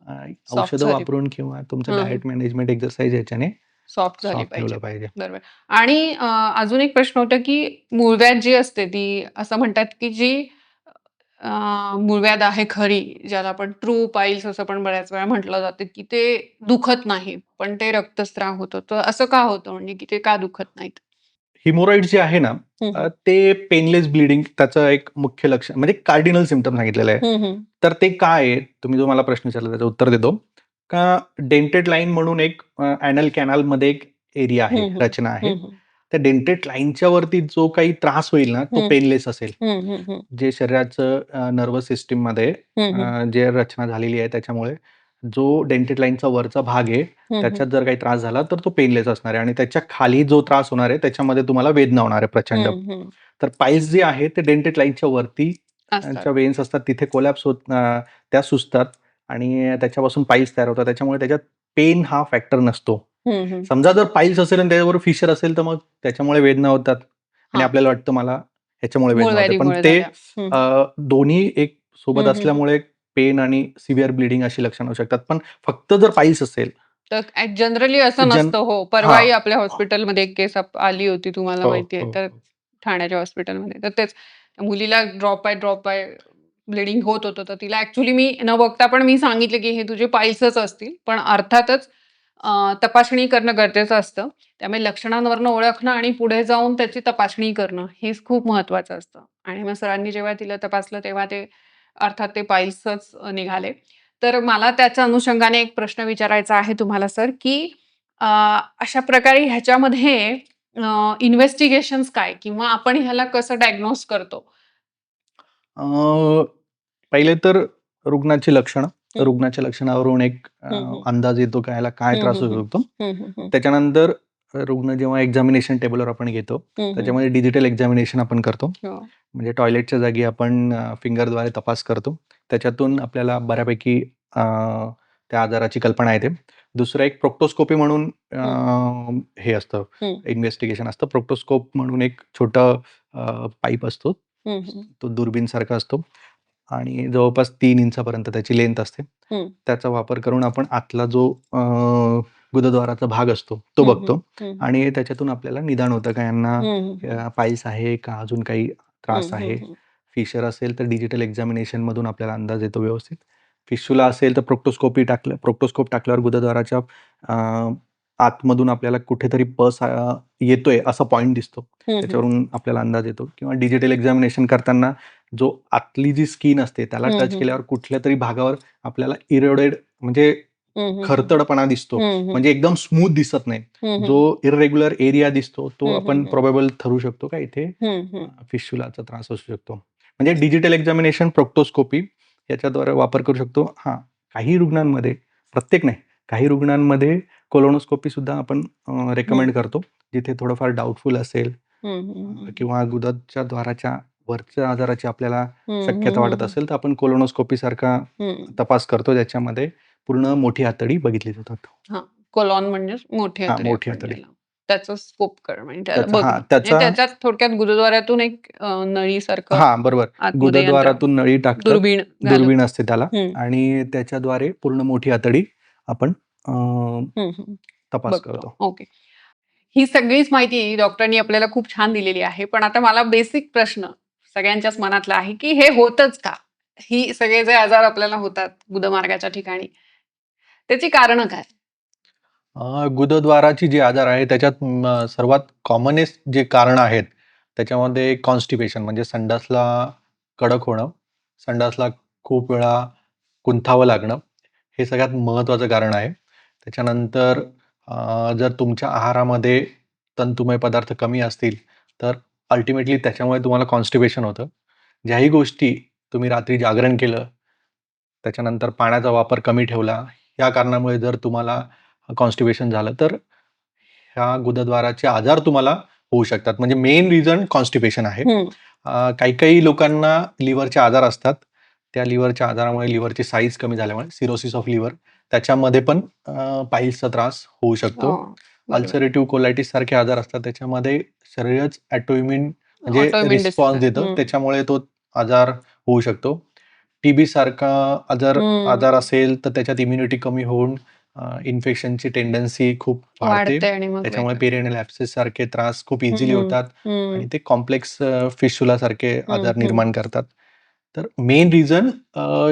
अ, सॉफ्ट औषधं झाली. वापरून किंवा तुमचं हं, हं. डायट मॅनेजमेंट, एक्सरसाइज याच्याने सॉफ्ट झाली सॉफ्ट पाहिजे. ठेवलं पाहिजे. बरोबर. आणि अजून एक प्रश्न होता, की मूळव्याध जी असते ती असं म्हणतात, की जी अ, मूळव्याध आहे खरी, ज्याला आपण ट्रू पाईल्स असं पण बऱ्याच वेळा म्हटलं जातं, की ते दुखत नाही, पण ते रक्तस्राव होतो. तर असं का होतं म्हणजे की ते का दुखत नाहीत? हिमोरॉइड जे आहे ना, हं, हं. ते पेनलेस ब्लीडिंग त्याचं एक मुख्य लक्षण म्हणजे कार्डिनल सिम्प्टम सांगितलेलं आहे. हं, हं. तर ते काय आहे? तुम्ही जो मला प्रश्न विचारला त्याचं उत्तर देतो. का डेंटेड लाईन म्हणून एक एनल कॅनलमध्ये एक एरिया आहे, हं, हं. रचना आहे. हं, हं. त्या डेंटेड लाईनच्या वरती जो काही त्रास होईल ना, तो हं. पेनलेस असेल. हं, हं, हं. जे शरीराचं नर्व्हस सिस्टममध्ये हं, हं. जे रचना झालेली आहे त्याच्यामुळे जो डेंटेड लाईनचा वरचा भाग आहे, हं, हं. त्याच्यात जर काही त्रास झाला तर तो पेनलेस असणार आहे आणि त्याच्या खाली जो त्रास होणार आहे त्याच्यामध्ये तुम्हाला वेदना होणार आहे प्रचंड. हं, हं. तर पाईल्स जे आहे ते डेंटेड लाईनच्या वरती असतात. ज्या वेन्स असतात तिथे कोलॅप्स त्या सुजतात आणि त्याच्यापासून पाईल्स तयार होतात. त्याच्यामुळे त्याच्यात पेन हा फॅक्टर नसतो. हं, हं. समजा जर पाईल्स असेल आणि त्याच्याबरोबर फिशर असेल तर मग त्याच्यामुळे वेदना होतात आणि हां. आपल्याला वाटतं मला ह्याच्यामुळे वेदना होते. पण मूळव्याधीमुळे ते झाल्या. हं, हं. दोन्ही एक सोबत हं, हं. असल्यामुळे पेन आणि सिव्हिअर ब्लीडिंग अशी लक्षणं होऊ शकतात. पण फक्त जर पाईल्स असेल तर जनरली तर असं नसतं. हो. परवाही हां. आपल्या हॉस्पिटलमध्ये एक केस आली होती तुम्हाला हो, माहिती आहे. हो, तर हो. ठाण्याच्या हॉस्पिटलमध्ये. तर तेच त्या मुलीला ड्रॉप बाय ब्लीडिंग होत होतं. तर तिला ॲक्चुअली मी न बघता पण मी सांगितलं, की हे तुझे पाईल्सच असतील. पण अर्थातच तपासणी करणं गरजेचं असतं. त्यामुळे लक्षणांवरनं ओळखणं आणि पुढे जाऊन त्याची तपासणी करणं हेच खूप महत्त्वाचं असतं. आणि मग सरांनी जेव्हा तिला तपासलं तेव्हा ते अर्थात ते पाईल्सच निघाले. तर मला त्याच्या अनुषंगाने एक प्रश्न विचारायचा आहे तुम्हाला सर, की अशा प्रकारे ह्याच्यामध्ये इन्व्हेस्टिगेशन्स काय किंवा आपण ह्याला कसं डायग्नोज करतो? पहिले तर रुग्णाची लक्षणं. हं. रुग्णाच्या लक्षणावरून एक हं, हं. अंदाज येतो की ह्याला काय हं, त्रास हं, होऊ हं. शकतो. हं, हं, हं. त्याच्यानंतर रुग्ण जेव्हा एक्झामिनेशन टेबलवर आपण घेतो, हं, हं. त्याच्यामध्ये डिजिटल एक्झामिनेशन आपण करतो. हो. म्हणजे टॉयलेटच्या जागी आपण फिंगरद्वारे तपास करतो. त्याच्यातून आपल्याला बऱ्यापैकी त्या आजाराची कल्पना येते. दुसरं एक प्रोक्टोस्कोपी म्हणून हे असतं, हं. इन्व्हेस्टिगेशन असतं. प्रोक्टोस्कोप म्हणून एक छोटं पाईप असतो. हं, हं. तो दुर्बीणसारखा असतो आणि जवळपास 3 इंचापर्यंत त्याची लेंथ असते. हं. त्याचा वापर करून आपण आतला जो गुदद्वाराचा भाग असतो तो हं, हं. बघतो हं. आणि त्याच्यातून आपल्याला निदान होतं का यांना हं, हं. पाईल्स आहे का अजून काही त्रास हं, हं, आहे. हं. फिशर असेल तर डिजिटल एक्झामिनेशनमधून आपल्याला अंदाज येतो व्यवस्थित. फिशुला असेल तर प्रोक्टोस्कोप टाकल्यावर गुदद्वाराच्या आतमधून आपल्याला कुठेतरी पस येतोय असा पॉइंट दिसतो. हं, हं. त्याच्यावरून आपल्याला अंदाज येतो किंवा डिजिटल एक्झामिनेशन करताना जो आतली जी स्किन असते त्याला हं, टच हं. केल्यावर कुठल्यातरी भागावर आपल्याला इरोडेड म्हणजे हं, हं, हं. खरतडपणा दिसतो. हं, हं. म्हणजे एकदम स्मूथ दिसत नाही. हं, जो हं. इर्रेग्युलर एरिया दिसतो तो हं, हं, आपण हं. प्रोबेबल ठरवू शकतो का इथे हं, हं. फिशुलाचा त्रास असू शकतो. म्हणजे डिजिटल एक्झामिनेशन, प्रोक्टोस्कोपी याच्याद्वारे वापर करू शकतो. हां, काही रुग्णांमध्ये, प्रत्येक नाही, काही रुग्णांमध्ये कोलोनोस्कोपी सुद्धा आपण हं. रेकमेंड करतो. जिथे थोडंफार डाउटफुल असेल हं, हं, हं. किंवा गुदच्या द्वाराच्या वरच्या आजाराची आपल्याला हं, शक्यता हं, वाटत हं. असेल तर आपण कोलोनोस्कोपी सारखा हं. तपास करतो ज्याच्यामध्ये पूर्ण मोठी आतडी बघितली जातात. हां, कोलॉन म्हणजे मोठी हां, आतडी मोठी आपण आतडी. त्याला. त्याचं स्कोप करणं म्हणजे त्याला त्याचा बघणं. हां, म्हणजे त्याचा त्याच्यात थोडक्यात गुरुद्वारातून एक नळीसारखं हां, बरोबर. आतमध्ये यंत्र गुदद्वारातून नळी टाकतात. दुर्बीण घालून. दुर्बीण असते त्याला हं, आणि त्याच्याद्वारे पूर्ण मोठी आतडी आपण हं, हं. तपास बघतो. करतो. ओके. ही सगळीच माहिती डॉक्टरांनी आपल्याला खूप छान दिलेली आहे. पण आता मला बेसिक प्रश्न सगळ्यांच्याच मनातला आहे, की हे होतंच का? ही सगळे जे आजार आपल्याला होतात गुदमार्गाच्या ठिकाणी, त्याची कारणं काय? गुदद्वाराची जी आजार आहे त्याच्यात सर्वात कॉमनेस्ट जे कारण आहेत, त्याच्यामध्ये कॉन्स्टिपेशन म्हणजे संडासला कडक होणं, संडासला खूप वेळा कुंथावं लागणं, हे सगळ्यात महत्त्वाचं कारण आहे. त्याच्यानंतर जर तुमच्या आहारामध्ये तंतुमय पदार्थ कमी असतील, तर अल्टिमेटली त्याच्यामुळे तुम्हाला कॉन्स्टिपेशन होतं. ज्याही गोष्टी तुम्ही रात्री जागरण केलं, त्याच्यानंतर पाण्याचा वापर कमी ठेवला, या कारणामुळे जर तुम्हाला कॉन्स्टिपेशन झालं, तर ह्या गुदद्वाराचे आजार तुम्हाला होऊ शकतात. म्हणजे मेन रिझन कॉन्स्टिपेशन आहे. हं. काही-काही लोकांना लिव्हरचे आजार असतात. त्या लिव्हरच्या आजारामुळे लिव्हरची साईज कमी झाल्यामुळे सिरोसिस ऑफ लिव्हर त्याच्यामध्ये पण पाईल्सचा त्रास होऊ शकतो. हो, बरोबर. अल्सरेटिव्ह कोलायटिस सारखे आजार असतात. त्याच्यामध्ये शरीरच ऑटोइम्यून म्हणजे ऑटोइम्यून डिसीज रिस्पॉन्स आहे. देतं. हं. त्याच्यामुळे तो आजार होऊ शकतो. टीबी सारखा आजार हं. असेल, तर त्याच्यात इम्युनिटी कमी होऊन इन्फेक्शनची टेंडन्सी खूप वाढते. वाढते आणि मग त्याच्यामुळे वेगळं. पेरिनेल ॲब्सेस सारखे त्रास खूप हं, इझिली होतात हं. आणि ते कॉम्प्लेक्स फिस्टुला सारखे हं, आजार हं. निर्माण करतात. तर मेन रिझन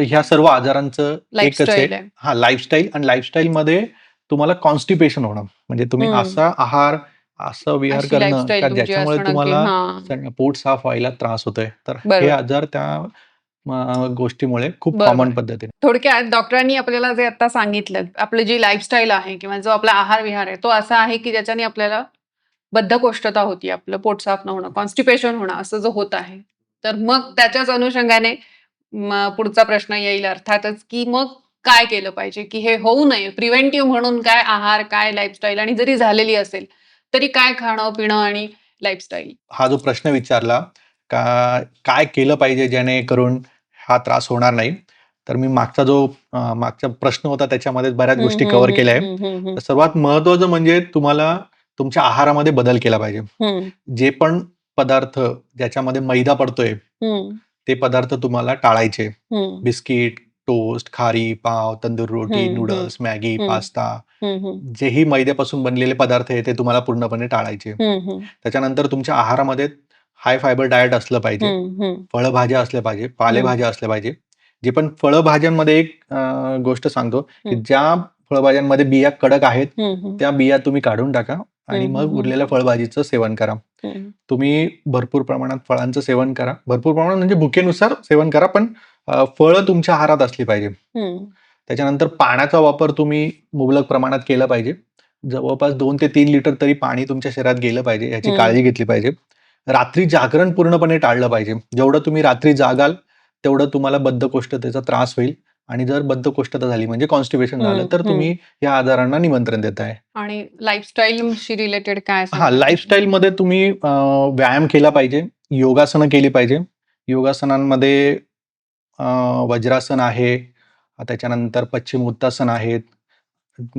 ह्या सर्व आजारांचं एकच आहे. लाईफस्टाईल आहे. हां, लाईफस्टाईल आणि लाईफस्टाईलमध्ये तुम्हाला कॉन्स्टिपेशन होणं. म्हणजे तुम्ही हं. असा आहार, असं विहार अशी करणं का लाईफस्टाईल तुमची ज्याच्यामुळे असणं की तुम्हाला हां, पोट साफ व्हायला त्रास होतोय. तर हे बरोबर. आजार त्या गोष्टीमुळे खूप बरोबर. कॉमन पद्धतीने थोडक्यात डॉक्टरांनी आपल्याला जे आता सांगितलं, आपली जी लाईफस्टाईल आहे किंवा जो आपला आहार-विहार आहे, तो असा आहे की ज्याच्याने आपल्याला बद्धकोष्ठता होती, आपलं पोट साफ न होणं, कॉन्स्टिपेशन होणं, असं जो होत आहे. तर मग त्याच्याच अनुषंगाने पुढचा प्रश्न येईल अर्थातच, की मग काय केलं पाहिजे, की हे होऊ नये? प्रिव्हेंटिव्ह म्हणून काय आहार, काय लाईफस्टाईल आणि जरी झालेली असेल, तरी काय खाणं-पिणं आणि लाईफस्टाईल? हा जो प्रश्न विचारला का काय केलं पाहिजे जेणेकरून हा त्रास होणार नाही. तर मी मागचा प्रश्न होता त्याच्यामध्ये बऱ्याच हं, गोष्टी हं, कव्हर केल्या हं, आहे. हं, हं, हं. तर सर्वात महत्त्वाचं म्हणजे तुम्हाला तुमच्या आहारामध्ये बदल केला पाहिजे. हं, जे पण पदार्थ ज्याच्यामध्ये मैदा पडतोय, हं, ते पदार्थ तुम्हाला टाळायचे. हं, बिस्किट, टोस्ट, खारी, पाव, तंदूर रोटी, हं, हं, नूडल्स, मॅगी, हं, पास्ता हं, हं, जेही मैद्यापासून बनलेले पदार्थ आहे ते तुम्हाला पूर्णपणे टाळायचे. हं, हं, त्याच्यानंतर तुमच्या आहारामध्ये हाय फायबर डायट असलं पाहिजे. हं, हं, फळभाज्या असल्या पाहिजे, हं, पालेभाज्या असल्या पाहिजे. जे पण फळभाज्यांमध्ये एक गोष्ट सांगतो, की हं, ज्या फळभाज्यांमध्ये बिया कडक आहेत, हं, हं, त्या बिया तुम्ही काढून टाका आणि हं, हं, मग हं, उरलेल्या फळभाजीचं सेवन करा. हं, तुम्ही भरपूर प्रमाणात फळांचं सेवन करा. भरपूर प्रमाणात म्हणजे भुकेनुसार सेवन करा, पण फळं तुमच्या आहारात असली पाहिजे. हं, त्याच्यानंतर पाण्याचा वापर तुम्ही मुबलक प्रमाणात केला पाहिजे. जवळपास 2 ते 3 लिटर तरी पाणी तुमच्या शरीरात गेलं पाहिजे, याची हं. काळजी घेतली पाहिजे. रात्री जागरण पूर्णपणे टाळलं पाहिजे. जेवढं तुम्ही रात्री जागाल, तेवढं तुम्हाला बद्धकोष्ठतेचा त्रास होईल आणि जर बद्धकोष्ठता झाली म्हणजे कॉन्स्टिपेशन झालं, हं, तर हं. तुम्ही या आजारांना निमंत्रण देताय. आणि लाईफस्टाईलशी रिलेटेड काय हां, सांगाल? लाईफस्टाईलमध्ये तुम्ही व्यायाम केला पाहिजे, योगासनं केली पाहिजे. योगासनांमध्ये अ, वज्रासन आहे, त्याच्यानंतर पश्चिमोत्तासन आहेत.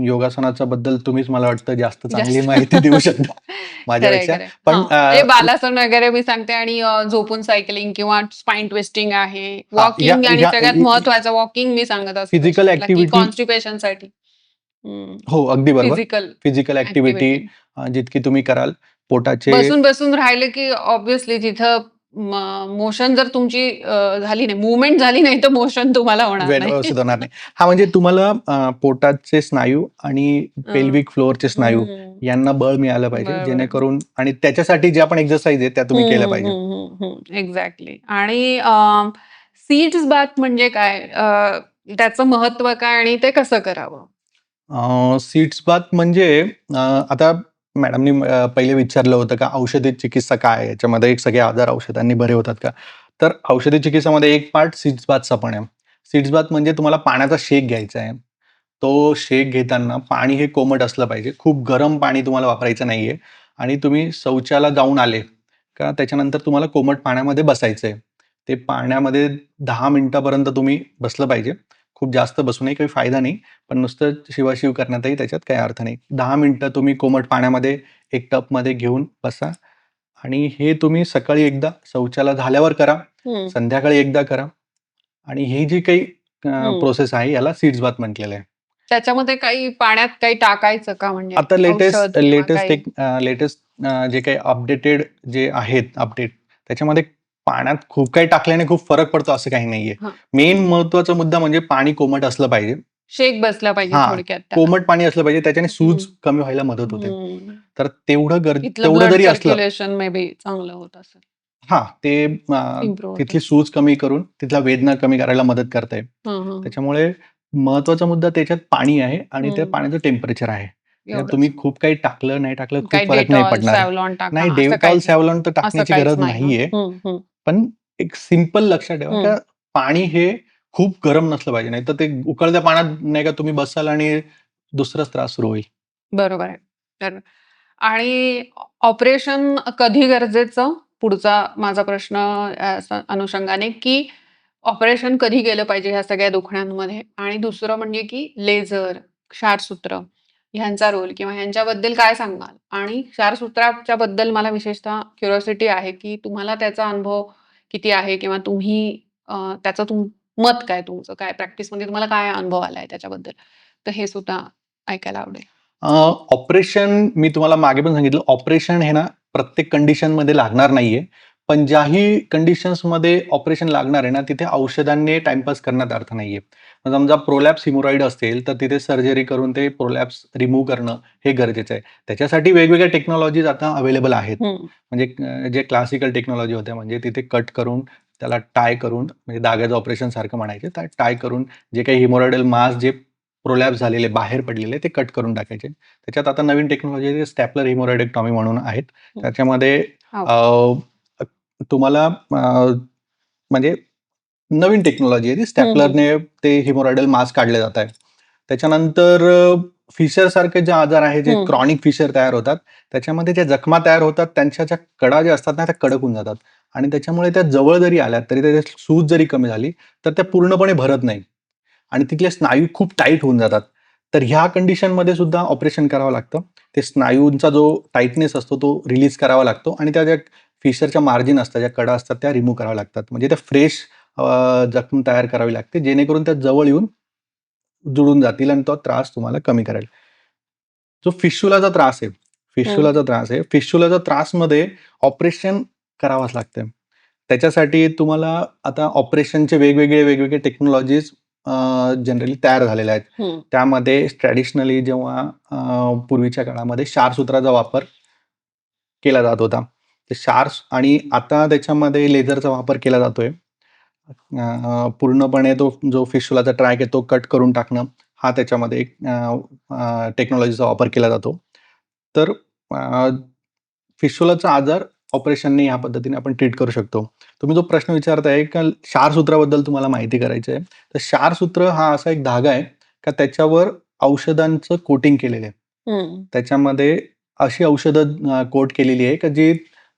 योगासनाच्या बद्दल तुम्हीच मला वाटतं जास्त चांगली जास्त. माहिती देऊ शकता खरंय, माझ्यापेक्षा. खरंय. पण हां, म्हणजे बालासन वगैरे मी सांगते आणि झोपून सायकलिंग किंवा स्पाइन ट्विस्टिंग आहे. हां, या वॉकिंग आणि ह्या सगळ्यात महत्त्वाचं वॉकिंग मी सांगत असते फिजिकल पेशंटला, की ॲक्टिव्हिटी कॉन्स्टिपेशनसाठी. हो, अगदी बरोबर. Physical physical activity activity. जितकी तुम्ही कराल, पोटाचे बसून-बसून राहिलं, की ऑब्व्हियसली तिथं मोशन जर तुमची झाली नाही, मूव्हमेंट झाली नाही, तर मोशन तुम्हाला होणार नाही. व्यवस्थित होणार नाही. हां, म्हणजे तुम्हाला पोटाचे स्नायू आणि हं. पेल्विक फ्लोअरचे स्नायू हं. यांना बळ मिळालं पाहिजे, बरोबर. जेणेकरून आणि त्याच्यासाठी ज्या पण एक्सरसाइज आहेत, त्या तुम्ही केल्या पाहिजे. एक्झॅक्टली. आणि सीड्स बाथ म्हणजे काय? त्याचं महत्त्व काय आणि ते कसं करावं? सीड्स बाथ म्हणजे आता मॅडमनी पहिले विचारलं होतं का औषधी चिकित्सा काय आहे? याच्यामध्ये एक सगळे आजार औषधांनी बरे होतात का? तर औषधी चिकित्सामध्ये एक पार्ट सीड्स बाथचा पण आहे. सीड्स बाथ म्हणजे तुम्हाला पाण्याचा शेक घ्यायचा आहे. तो शेक घेताना पाणी हे कोमट असलं पाहिजे. खूप गरम पाणी तुम्हाला वापरायचं नाहीये आणि तुम्ही शौचाला जाऊन आले का त्याच्यानंतर तुम्हाला कोमट पाण्यामध्ये बसायचंय. ते पाण्यामध्ये 10 मिनिटापर्यंत तुम्ही बसलं पाहिजे. खूप जास्त बसूनही काही फायदा नाही. पण नुसतं शिवाशिव करण्यातही त्याच्यात काही अर्थ नाही. 10 मिनिटं तुम्ही कोमट पाण्यामध्ये एक टबमध्ये घेऊन बसा आणि हे तुम्ही सकाळी एकदा शौचाला झाल्यावर करा, हं, संध्याकाळी एकदा करा आणि ही जी काही हं. प्रोसेस आहे याला सीड्स बाथ म्हटलेलं आहे. त्याच्यामध्ये काही पाण्यात काही टाकायचं का म्हणजे आता औषध किंवा काही? लेटेस्ट जे काही अपडेटेड जे आहेत अपडेट त्याच्यामध्ये पाण्यात खूप काही टाकल्याने खूप फरक पडतो असं काही नाहीये. हां. मेन महत्त्वाचा मुद्दा म्हणजे पाणी कोमट असलं पाहिजे. शेक बसला पाहिजे हां, थोडक्यात त्याला. कोमट पाणी असलं पाहिजे त्याच्याने हं, सूज कमी व्हायला मदत होते. हं. तर तिथलं तेवढं ब्लड जरी असलं सर्क्युलेशन मे बी चांगलं होत असेल. हां, ते इम्प्रूव्ह होत तिथली असेल. सूज कमी करून तिथल्या वेदना कमी करायला मदत करते. हं, हं. त्याच्यामुळे महत्त्वाचा मुद्दा त्याच्यात पाणी आहे आणि त्या हं. पाण्याचं टेम्परेचर आहे. त्याच्यात तुम्ही एवढंच. खूप काही टाकलं, नाही टाकलं काही खूप फरक नाही डेटॉल, पडणार आहे. सॅव्हलॉन टाका नाही असं डेटॉल, काहीच नाही. सॅव्हलॉन तर असं टाकण्याची काहीच गरज नाही ना? नाहीये. हं, हं, पण एक सिंपल लक्षात ठेवा हं. का पाणी हे खूप गरम नसलं पाहिजे. नाहीतर ते उकळत्या पाण्यात नाही का तुम्ही बसाल आणि दुसराच त्रास सुरू होईल. बरोबर आहे. तर आणि ऑपरेशन कधी गरजेचं? पुढचा माझा प्रश्न असा अनुषंगाने, की ऑपरेशन कधी केलं पाहिजे ह्या सगळ्या दुखण्यांमध्ये? आणि दुसरं म्हणजे की लेझर, क्षारसूत्र ह्यांचा रोल किंवा ह्यांच्याबद्दल काय सांगाल? आणि क्षारसूत्राच्या बद्दल मला विशेषतः क्युरिओसिटी आहे, की तुम्हाला त्याचा अनुभव किती आहे? किंवा तुम्ही त्याचं मत काय तुमचं? काय प्रॅक्टिसमध्ये तुम्हाला काय अनुभव आलाय त्याच्याबद्दल? तर हे सुद्धा ऐकायला आवडेल. ऑपरेशन मी तुम्हाला मागे पण सांगितलं, ऑपरेशन हे ना प्रत्येक कंडिशनमध्ये लागणार नाहीये. पण ज्याही कंडिशन्समध्ये ऑपरेशन लागणार आहे ना, तिथे औषधांनी टाईमपास करण्यात अर्थ नाहीये. समजा प्रोलॅप्स हिमोरॉइड असेल, तर तिथे सर्जरी करून ते प्रोलॅप्स रिमूव्ह करणं हे गरजेचं आहे. त्याच्यासाठी वेगवेगळ्या टेक्नॉलॉजीज आता अवेलेबल आहेत. हं. म्हणजे जे क्लासिकल टेक्नॉलॉजी होत्या म्हणजे तिथे कट करून त्याला टाय करून म्हणजे दाग्याचं ऑपरेशन सारखं म्हणायचे. तर टाय करून जे काही हिमोरॉइडल मास जे प्रोलॅप्स झालेले, बाहेर पडलेले ते कट करून टाकायचे. त्याच्यात आता नवीन टेक्नॉलॉजी आहे स्टॅपलर हिमोरॉइडेक्टॉमी म्हणून आहेत. हं. त्याच्यामध्ये हो. अ, तुम्हाला म्हणजे नवीन टेक्नॉलॉजी आहे ती हं, हं. स्टॅपलरने ते हिमोरॉइडल मास काढले जात आहे. त्याच्यानंतर फिशरसारखे जे आजार आहेत, जे हं. क्रॉनिक फिशर तयार होतात, त्याच्यामध्ये ज्या जखमा तयार होतात, त्यांच्या ज्या कडा ज्या असतात ना, त्या कडक होऊन जातात आणि त्याच्यामुळे त्या जवळ जरी आल्या, तरी त्याची सूज जरी कमी झाली, तर त्या पूर्णपणे भरत नाही आणि तिथले स्नायू खूप टाईट होऊन जातात. तर ह्या कंडिशनमध्ये सुद्धा ऑपरेशन करावं लागतं. ते स्नायूंचा जो टाईटनेस असतो, तो रिलीज करावा लागतो आणि त्या ज्या फिशरच्या मार्जिन असतात, ज्या कडा असतात, त्या रिमूव्ह कराव्या लागतात. म्हणजे त्या फ्रेश जखम तयार करावी लागते, जेणेकरून त्या जवळ येऊन जुळून जातील आणि तो त्रास तुम्हाला कमी करेल. जो फिस्चुलाचा त्रास आहे, हं. फिस्चुलाच्या त्रासमध्ये ऑपरेशन करावंच लागतं. त्याच्यासाठी तुम्हाला आता ऑपरेशनचे वेगवेगळे टेक्नॉलॉजीज जनरली तयार झालेल्या आहेत. हं. त्यामध्ये ट्रॅडिशनली जेव्हा पूर्वीच्या काळामध्ये क्षारसूत्राचा वापर केला जात होता. ते क्षार आणि आता त्याच्यामध्ये लेझरचा वापर केला जातोय. पूर्णपणे तो जो फिस्टुलाचा ट्रॅक आहे तो कट करून टाकणं, हा त्याच्यामध्ये एक टेक्नॉलॉजीचा वापर केला जातो. तर फिस्टुलाचा आजार ऑपरेशनने ह्या पद्धतीने आपण ट्रीट करू शकतो. तुम्ही जो प्रश्न विचारताय का क्षारसूत्राबद्दल तुम्हाला माहिती करायची आहे. तर क्षारसूत्र हा असा एक धागा आहे का त्याच्यावर औषधांचं कोटिंग केलेलं आहे. त्याच्यामध्ये अशी औषधं कोट केलेली आहे का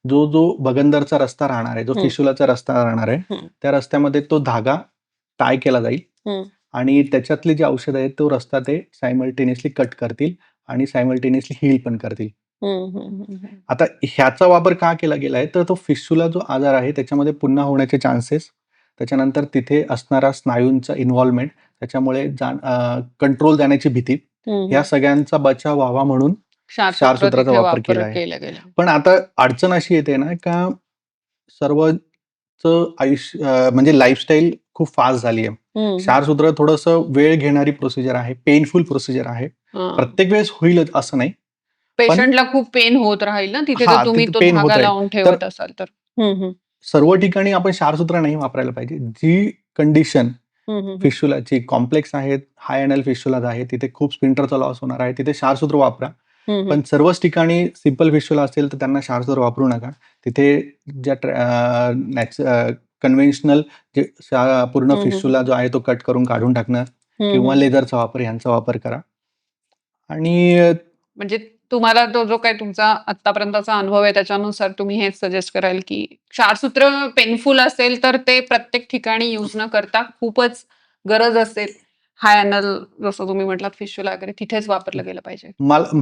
जो भगंदरचा रस्ता राहणार आहे, जो फिस्टुलाचा रस्ता राहणार आहे, त्या रस्त्यामध्ये तो धागा टाय केला जाईल आणि त्याच्यातली जी औषधं आहेत तो रस्ता ते सायमल्टेनियसली कट करतील आणि सायमल्टेनियसली हील पण करतील. आता ह्याचा वापर का केला गेलाय तर तो फिस्टुला जो आजार आहे त्याच्यामध्ये पुन्हा होण्याचे चान्सेस, त्याच्यानंतर तिथे असणारा स्नायूंचा इन्व्हॉल्वमेंट, त्याच्यामुळे कंट्रोल जाण्याची भीती, या सगळ्यांचा बचाव व्हावा म्हणून क्षारसूत्राचा वापर केला आहे. पण आता अडचण अशी येते ना का सर्वचं आयुष्य म्हणजे लाईफस्टाईल खूप फास्ट झाली आहे. क्षारसूत्र थोडंसं वेळ घेणारी प्रोसिजर आहे, पेनफुल प्रोसिजर आहे. प्रत्येक वेळेस होईलच असं नाही. पेशंटला खूप पेन होत राहील ना तिथे जर तुम्ही तो पेन होत धागा राहील. लावून ठेवत असाल तर. सर्व ठिकाणी आपण क्षारसूत्र नाही वापरायला पाहिजे. जी कंडिशन फिस्टुलाची कॉम्प्लेक्स आहेत, हाय एनएल फिस्टुलाज आहे, तिथे खूप स्पिंटरचा लॉस होणार आहे, तिथे क्षारसूत्र वापरा. पण सर्वच ठिकाणी सिंपल फिस्टुला असेल तर त्यांना क्षारसूत्र वापरू नका. तिथे ज्या कन्व्हेन्शनल जे पूर्ण फिस्टुला जो आहे तो कट करून काढून टाकणं किंवा लेझरचा वापर यांचा वापर करा. आणि म्हणजे तुम्हाला तो जो काही तुमचा आतापर्यंतचा अनुभव आहे त्याच्यानुसार तुम्ही हेच सजेस्ट कराल की क्षारसूत्र पेनफुल असेल तर ते प्रत्येक ठिकाणी यूज न करता खूपच गरज असेल हाय एनल जसं तुम्ही म्हटलात फिस्टुला वगैरे तिथेच वापरलं गेलं पाहिजे.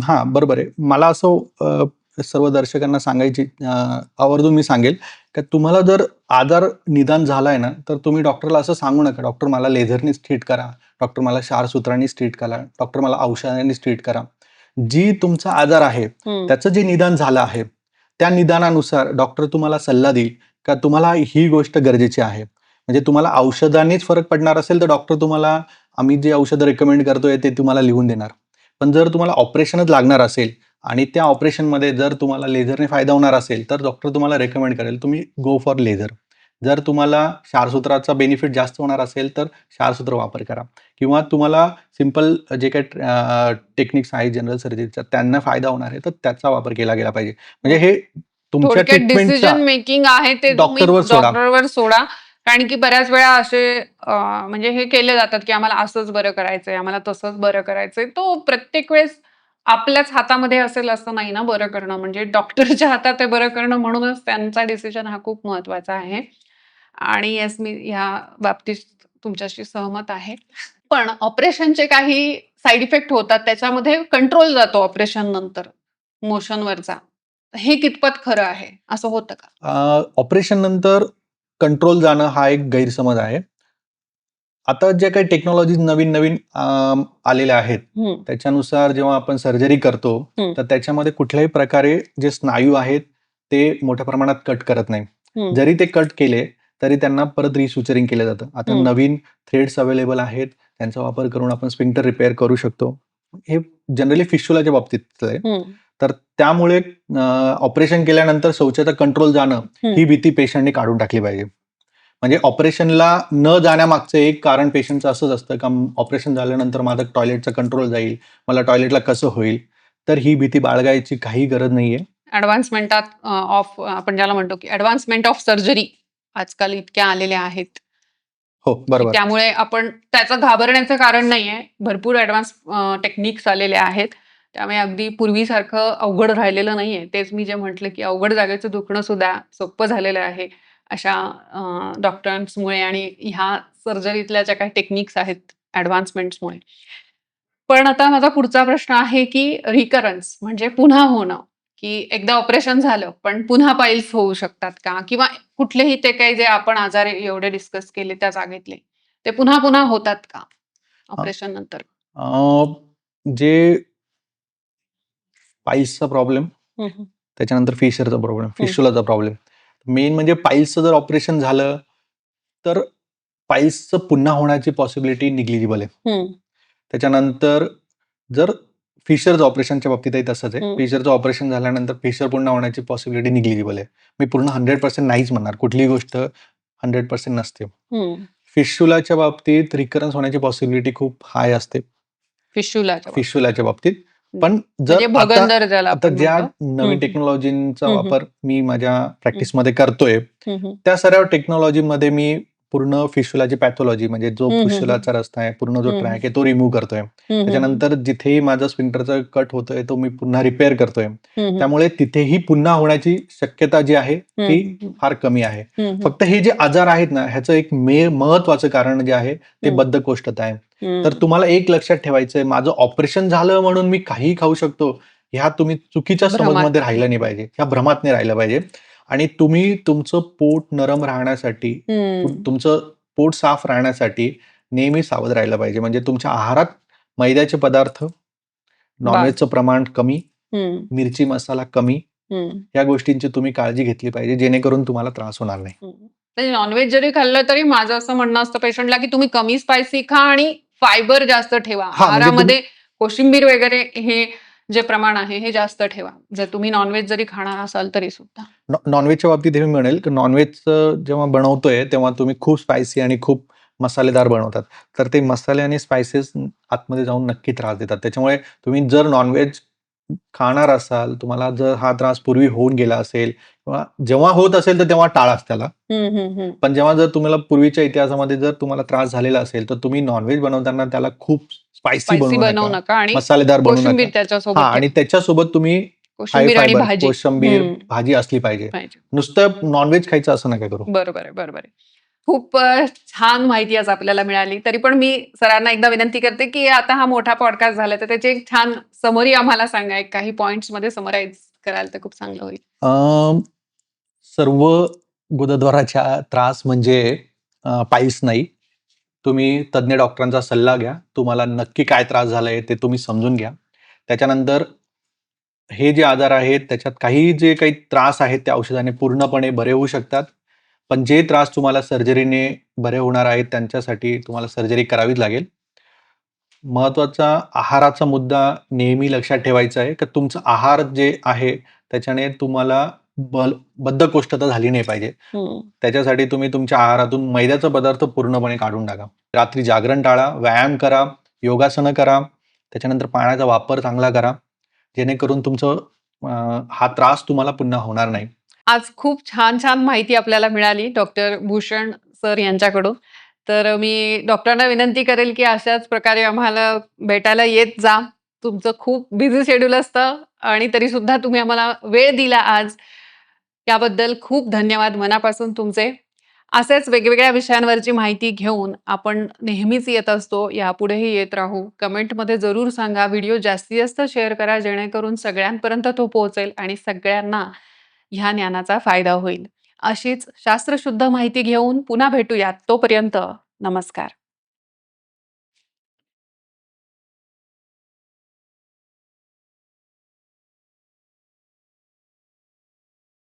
हा बरोबर आहे. मला असं सर्व दर्शकांना सांगायची आवर्जून मी सांगेल की तुम्हाला जर आजार निदान झालाय ना तर तुम्ही डॉक्टरला असं सांगू नका, डॉक्टर मला लेझरनीच ट्रीट करा, डॉक्टर मला क्षारसूत्रांनीच ट्रीट करा, डॉक्टर मला औषधांनीच ट्रीट करा. जी तुमचा आजार आहे त्याचं जे निदान झालं आहे त्या निदानानुसार डॉक्टर तुम्हाला सल्ला देईल का तुम्हाला ही गोष्ट गरजेची आहे. म्हणजे तुम्हाला औषधांनीच फरक पडणार असेल तर डॉक्टर तुम्हाला आम्ही जे औषधं रेकमेंड करतोय ते तुम्हाला लिहून देणार. पण जर तुम्हाला ऑपरेशनच लागणार असेल आणि त्या ऑपरेशनमध्ये जर तुम्हाला लेझरने फायदा होणार असेल तर डॉक्टर तुम्हाला रेकमेंड करेल तुम्ही गो फॉर लेझर. जर तुम्हाला क्षारसूत्राचा बेनिफिट जास्त होणार असेल तर क्षारसूत्र वापर करा किंवा तुम्हाला सिंपल जे काही टेक्निक्स आहेत जनरल सर्जरीचा त्यांना फायदा होणार आहे तर त्याचा वापर केला गेला पाहिजे. म्हणजे हे तुमच्या डिसिजन मेकिंग आहे ते डॉक्टरवर सोडा. कारण की बऱ्याच वेळा असे म्हणजे हे केले जातात की आम्हाला असंच बरं करायचंय, आम्हाला तसंच बरं करायचंय. तो प्रत्येक वेळेस आपल्याच हातामध्ये असेल असं नाही ना बरं करणं. म्हणजे डॉक्टरच्या हातात आहे बरं करणं म्हणूनच त्यांचा डिसिजन हा खूप महत्वाचा आहे. आणि येस मी ह्या बाबतीत तुमच्याशी सहमत आहे. पण ऑपरेशनचे काही साईड इफेक्ट होतात त्याच्यामध्ये कंट्रोल जातो ऑपरेशन नंतर मोशनवरचा. हे कितपत खरं आहे असं होतं का? ऑपरेशन नंतर कंट्रोल जाणं हा एक गैरसमज आहे. आता ज्या काही टेक्नॉलॉजी नवीन आलेल्या आहेत त्याच्यानुसार जेव्हा आपण सर्जरी करतो तर त्याच्यामध्ये कुठल्याही प्रकारे जे स्नायू आहेत ते मोठ्या प्रमाणात कट करत नाही. जरी ते कट केले तरी त्यांना परत रिसुचरिंग केलं जातं. आता नवीन थ्रेड्स अवेलेबल आहेत त्यांचा वापर करून आपण स्फिंक्टर रिपेअर करू शकतो. हे जनरली फिस्टुलाच्या बाबतीत आहे. तर त्यामुळे ऑपरेशन केल्यानंतर शौचाचा कंट्रोल जाणं ही भीती पेशंटने काढून टाकली पाहिजे. म्हणजे ऑपरेशनला न जाण्यामागचं एक कारण पेशंटचं असंच असतं का ऑपरेशन झाल्यानंतर माझं टॉयलेटचा कंट्रोल जाईल, मला टॉयलेटला कसं होईल. तर ही भीती बाळगायची काही गरज नाहीये. ऍडव्हान्समेंट ऑफ आपण ज्याला म्हणतो की ऍडव्हान्समेंट ऑफ सर्जरी आजकाल इतक्या आलेल्या आहेत. हो बरोबर. त्यामुळे आपण त्याचं घाबरण्याचं कारण नाहीये. भरपूर ऍडव्हान्स टेक्निक्स आलेले आहेत. त्यामुळे अगदी पूर्वीसारखं अवघड राहिलेलं नाहीये. तेच मी जे म्हटलं की अवघड जागेचं दुखणं सुद्धा सोपं झालेलं आहे. अशा डॉक्टरांमुळे आणि ह्या सर्जरीतल्या ज्या काही टेक्निक्स आहेत ऍडव्हान्समेंट्समुळे. पण आता माझा पुढचा प्रश्न आहे की रिकरन्स म्हणजे पुन्हा होणं, की एकदा ऑपरेशन झालं पण पुन्हा पाईल्स होऊ शकतात का? किंवा कुठलेही ते काही जे आपण आजार एवढे डिस्कस केले त्या जागेतले ते पुन्हा पुन्हा होतात का ऑपरेशन नंतर? जे पाईल्सचा प्रॉब्लेम, त्याच्यानंतर फिशरचा प्रॉब्लेम, फिस्टुलाचा प्रॉब्लेम. मेन म्हणजे पाईल्सचं जर ऑपरेशन झालं तर पाईल्सचं पुन्हा होण्याची पॉसिबिलिटी निग्लिजिबल आहे. त्याच्यानंतर जर फिशरचं ऑपरेशनच्या बाबतीतही तसंच आहे. फिशरचं ऑपरेशन झाल्यानंतर फिशर पुन्हा होण्याची पॉसिबिलिटी निग्लिजिबल आहे. मी पूर्ण 100% नाहीच म्हणणार. कुठलीही गोष्ट 100% नसते. फिस्टुलाच्या बाबतीत रिकरन्स होण्याची पॉसिबिलिटी खूप हाय असते. फिशुलाच्या बाबतीत. हं. पण जर म्हणजे भगंदर ज्याला आता आपण ज्या म्हणतो. नवीन टेक्नॉलॉजीचा हं, हं. वापर मी माझ्या प्रॅक्टिसमध्ये करतोय, हं, हं. त्या सर्व टेक्नॉलॉजीमध्ये मी पूर्ण फिशुलाची पॅथॉलॉजी म्हणजे जो हं, हं, हं. फिशुलाचा रस्ता आहे, पूर्ण जो हं, हं. ट्रॅक आहे तो रिमूव्ह करतोय. हं, हं, हं. त्याच्यानंतर जिथेही माझा स्फिंक्टरचा कट होतोय तो मी पुन्हा रिपेअर करतोय. हं, हं. त्यामुळे तिथेही पुन्हा होण्याची शक्यता जी आहे हं, ती हं, हं. फार कमी आहे. हं, हं. फक्त हे जे आजार आहेत ना, ह्याचं एक महत्वाचं कारण जे आहे ते हं. बद्धकोष्ठता आहे. तर हं. तुम्हाला एक लक्षात ठेवायचंय, माझं ऑपरेशन झालं म्हणून मी काहीही खाऊ शकतो, ह्या तुम्ही चुकीच्या भ्रमात. समजमध्ये राहिलं नाही पाहिजे. ह्या भ्रमात नाही राहिलं पाहिजे. आणि तुम्ही तुमचं पोट नरम राहण्यासाठी, हं. तुमचं पोट साफ राहण्यासाठी नेहमी सावध राहिलं पाहिजे. म्हणजे तुमच्या आहारात मैद्याचे पदार्थ, बास. नॉन-व्हेजचं प्रमाण कमी, हं. मिरची मसाला कमी, हं. या गोष्टींची तुम्ही काळजी घेतली पाहिजे, जेणेकरून तुम्हाला त्रास होणार नाही. हं. म्हणजे नॉन-व्हेज जरी खाल्लं तरी माझं असं म्हणणं असतं पेशंटला, की तुम्ही कमी स्पायसी खा आणि फायबर जास्त ठेवा. हां, म्हणजे आहारामध्ये कोशिंबीर वगैरे हे जे प्रमाण आहे हे जास्त ठेवा. जर तुम्ही नॉन-व्हेज जरी खाणार असाल तरी सुद्धा. नॉन-व्हेजच्या बाबतीत हे मी म्हणेल, की नॉन-व्हेजचं जेव्हा बनवतोय, तेव्हा तुम्ही खूप स्पायसी आणि खूप मसालेदार बनवतात. तर ते मसाले आणि स्पाइसेस आतमध्ये जाऊन नक्की त्रास देतात. त्याच्यामुळे तुम्ही जर नॉन-व्हेज खाणार असाल, तुम्हाला जर हा त्रास पूर्वी होऊन गेला असेल किंवा जेव्हा होत असेल, तर तेव्हा टाळाच त्याला. हं, हं, हं. पण जेव्हा जर तुम्हाला पूर्वीच्या इतिहासामध्ये जर तुम्हाला त्रास झालेला असेल, तर तुम्ही नॉन-व्हेज बनवताना त्याला खूप स्पायसी स्पायसी बनवू बनवू नका, नका आणि मसालेदार बनवू नका. कोशिंबीर त्याच्यासोबत हां, आणि ठेवा. त्याच्यासोबत तुम्ही हाय कोशिंबीर आणि फायबर, भाजी. कोशिंबीर, हं. भाजी असली पाहिजे. पाहिजे. नुसतं नॉन-व्हेज खायचं असं नका करू. बरोबर आहे, बरोबर आहे. खूप छान माहिती आज आपल्याला मिळाली. तरी पण मी सरांना एकदा विनंती करते, की आता हा मोठा पॉडकास्ट झाला, तर त्याची एक छान समरी आम्हाला सांगा. एक काही पॉइंट्समध्ये समराईज कराल तर खूप चांगलं होईल. सर्व गुदद्वाराच्या त्रास म्हणजे पाईल्स नाही. तुम्ही तज्ञ डॉक्टरांचा सल्ला घ्या. तुम्हाला नक्की काय त्रास झालाय ते तुम्ही समजून घ्या. त्याच्यानंतर हे जे आजार आहेत त्याच्यात काही जे काही त्रास आहेत त्या औषधाने पूर्णपणे बरे होऊ शकतात. पण जे त्रास तुम्हाला सर्जरीने बरे होणार आहेत त्यांच्यासाठी तुम्हाला सर्जरी करावीच लागेल. महत्वाचा आहाराचा मुद्दा नेहमी लक्षात ठेवायचा आहे, की तुमचा आहार जे आहे त्याच्याने तुम्हाला बद्धकोष्ठता झाली नाही पाहिजे. हं. त्याच्यासाठी तुम्ही तुमच्या आहारातून मैद्याचा पदार्थ पूर्णपणे काढून टाका. रात्री जागरण टाळा, व्यायाम करा, योगासनं करा, त्याच्यानंतर पाण्याचा वापर चांगला करा. जेणेकरून तुमचं हा त्रास तुम्हाला पुन्हा होणार नाही. आज खूप छान-छान माहिती आपल्याला मिळाली डॉक्टर भूषण सर यांच्याकडून. तर मी डॉक्टरांना विनंती करेल, की अशाच प्रकारे आम्हाला भेटायला येत जा. तुमचं खूप बिझी शेड्यूल असतं आणि तरीसुद्धा तुम्ही आम्हाला वेळ दिला आज. त्याबद्दल खूप धन्यवाद मनापासून तुमचे. असेच वेगवेगळ्या विषयांवरची माहिती घेऊन आपण नेहमीच येत असतो. यापुढेही येत राहू. कमेंटमध्ये जरूर सांगा. व्हिडिओ जास्तीत जास्त शेअर करा जेणेकरून सगळ्यांपर्यंत तो पोहोचेल आणि सगळ्यांना ह्या ज्ञानाचा फायदा होईल. अशीच शास्त्रशुद्ध माहिती घेऊन पुन्हा भेटूयात. तोपर्यंत नमस्कार.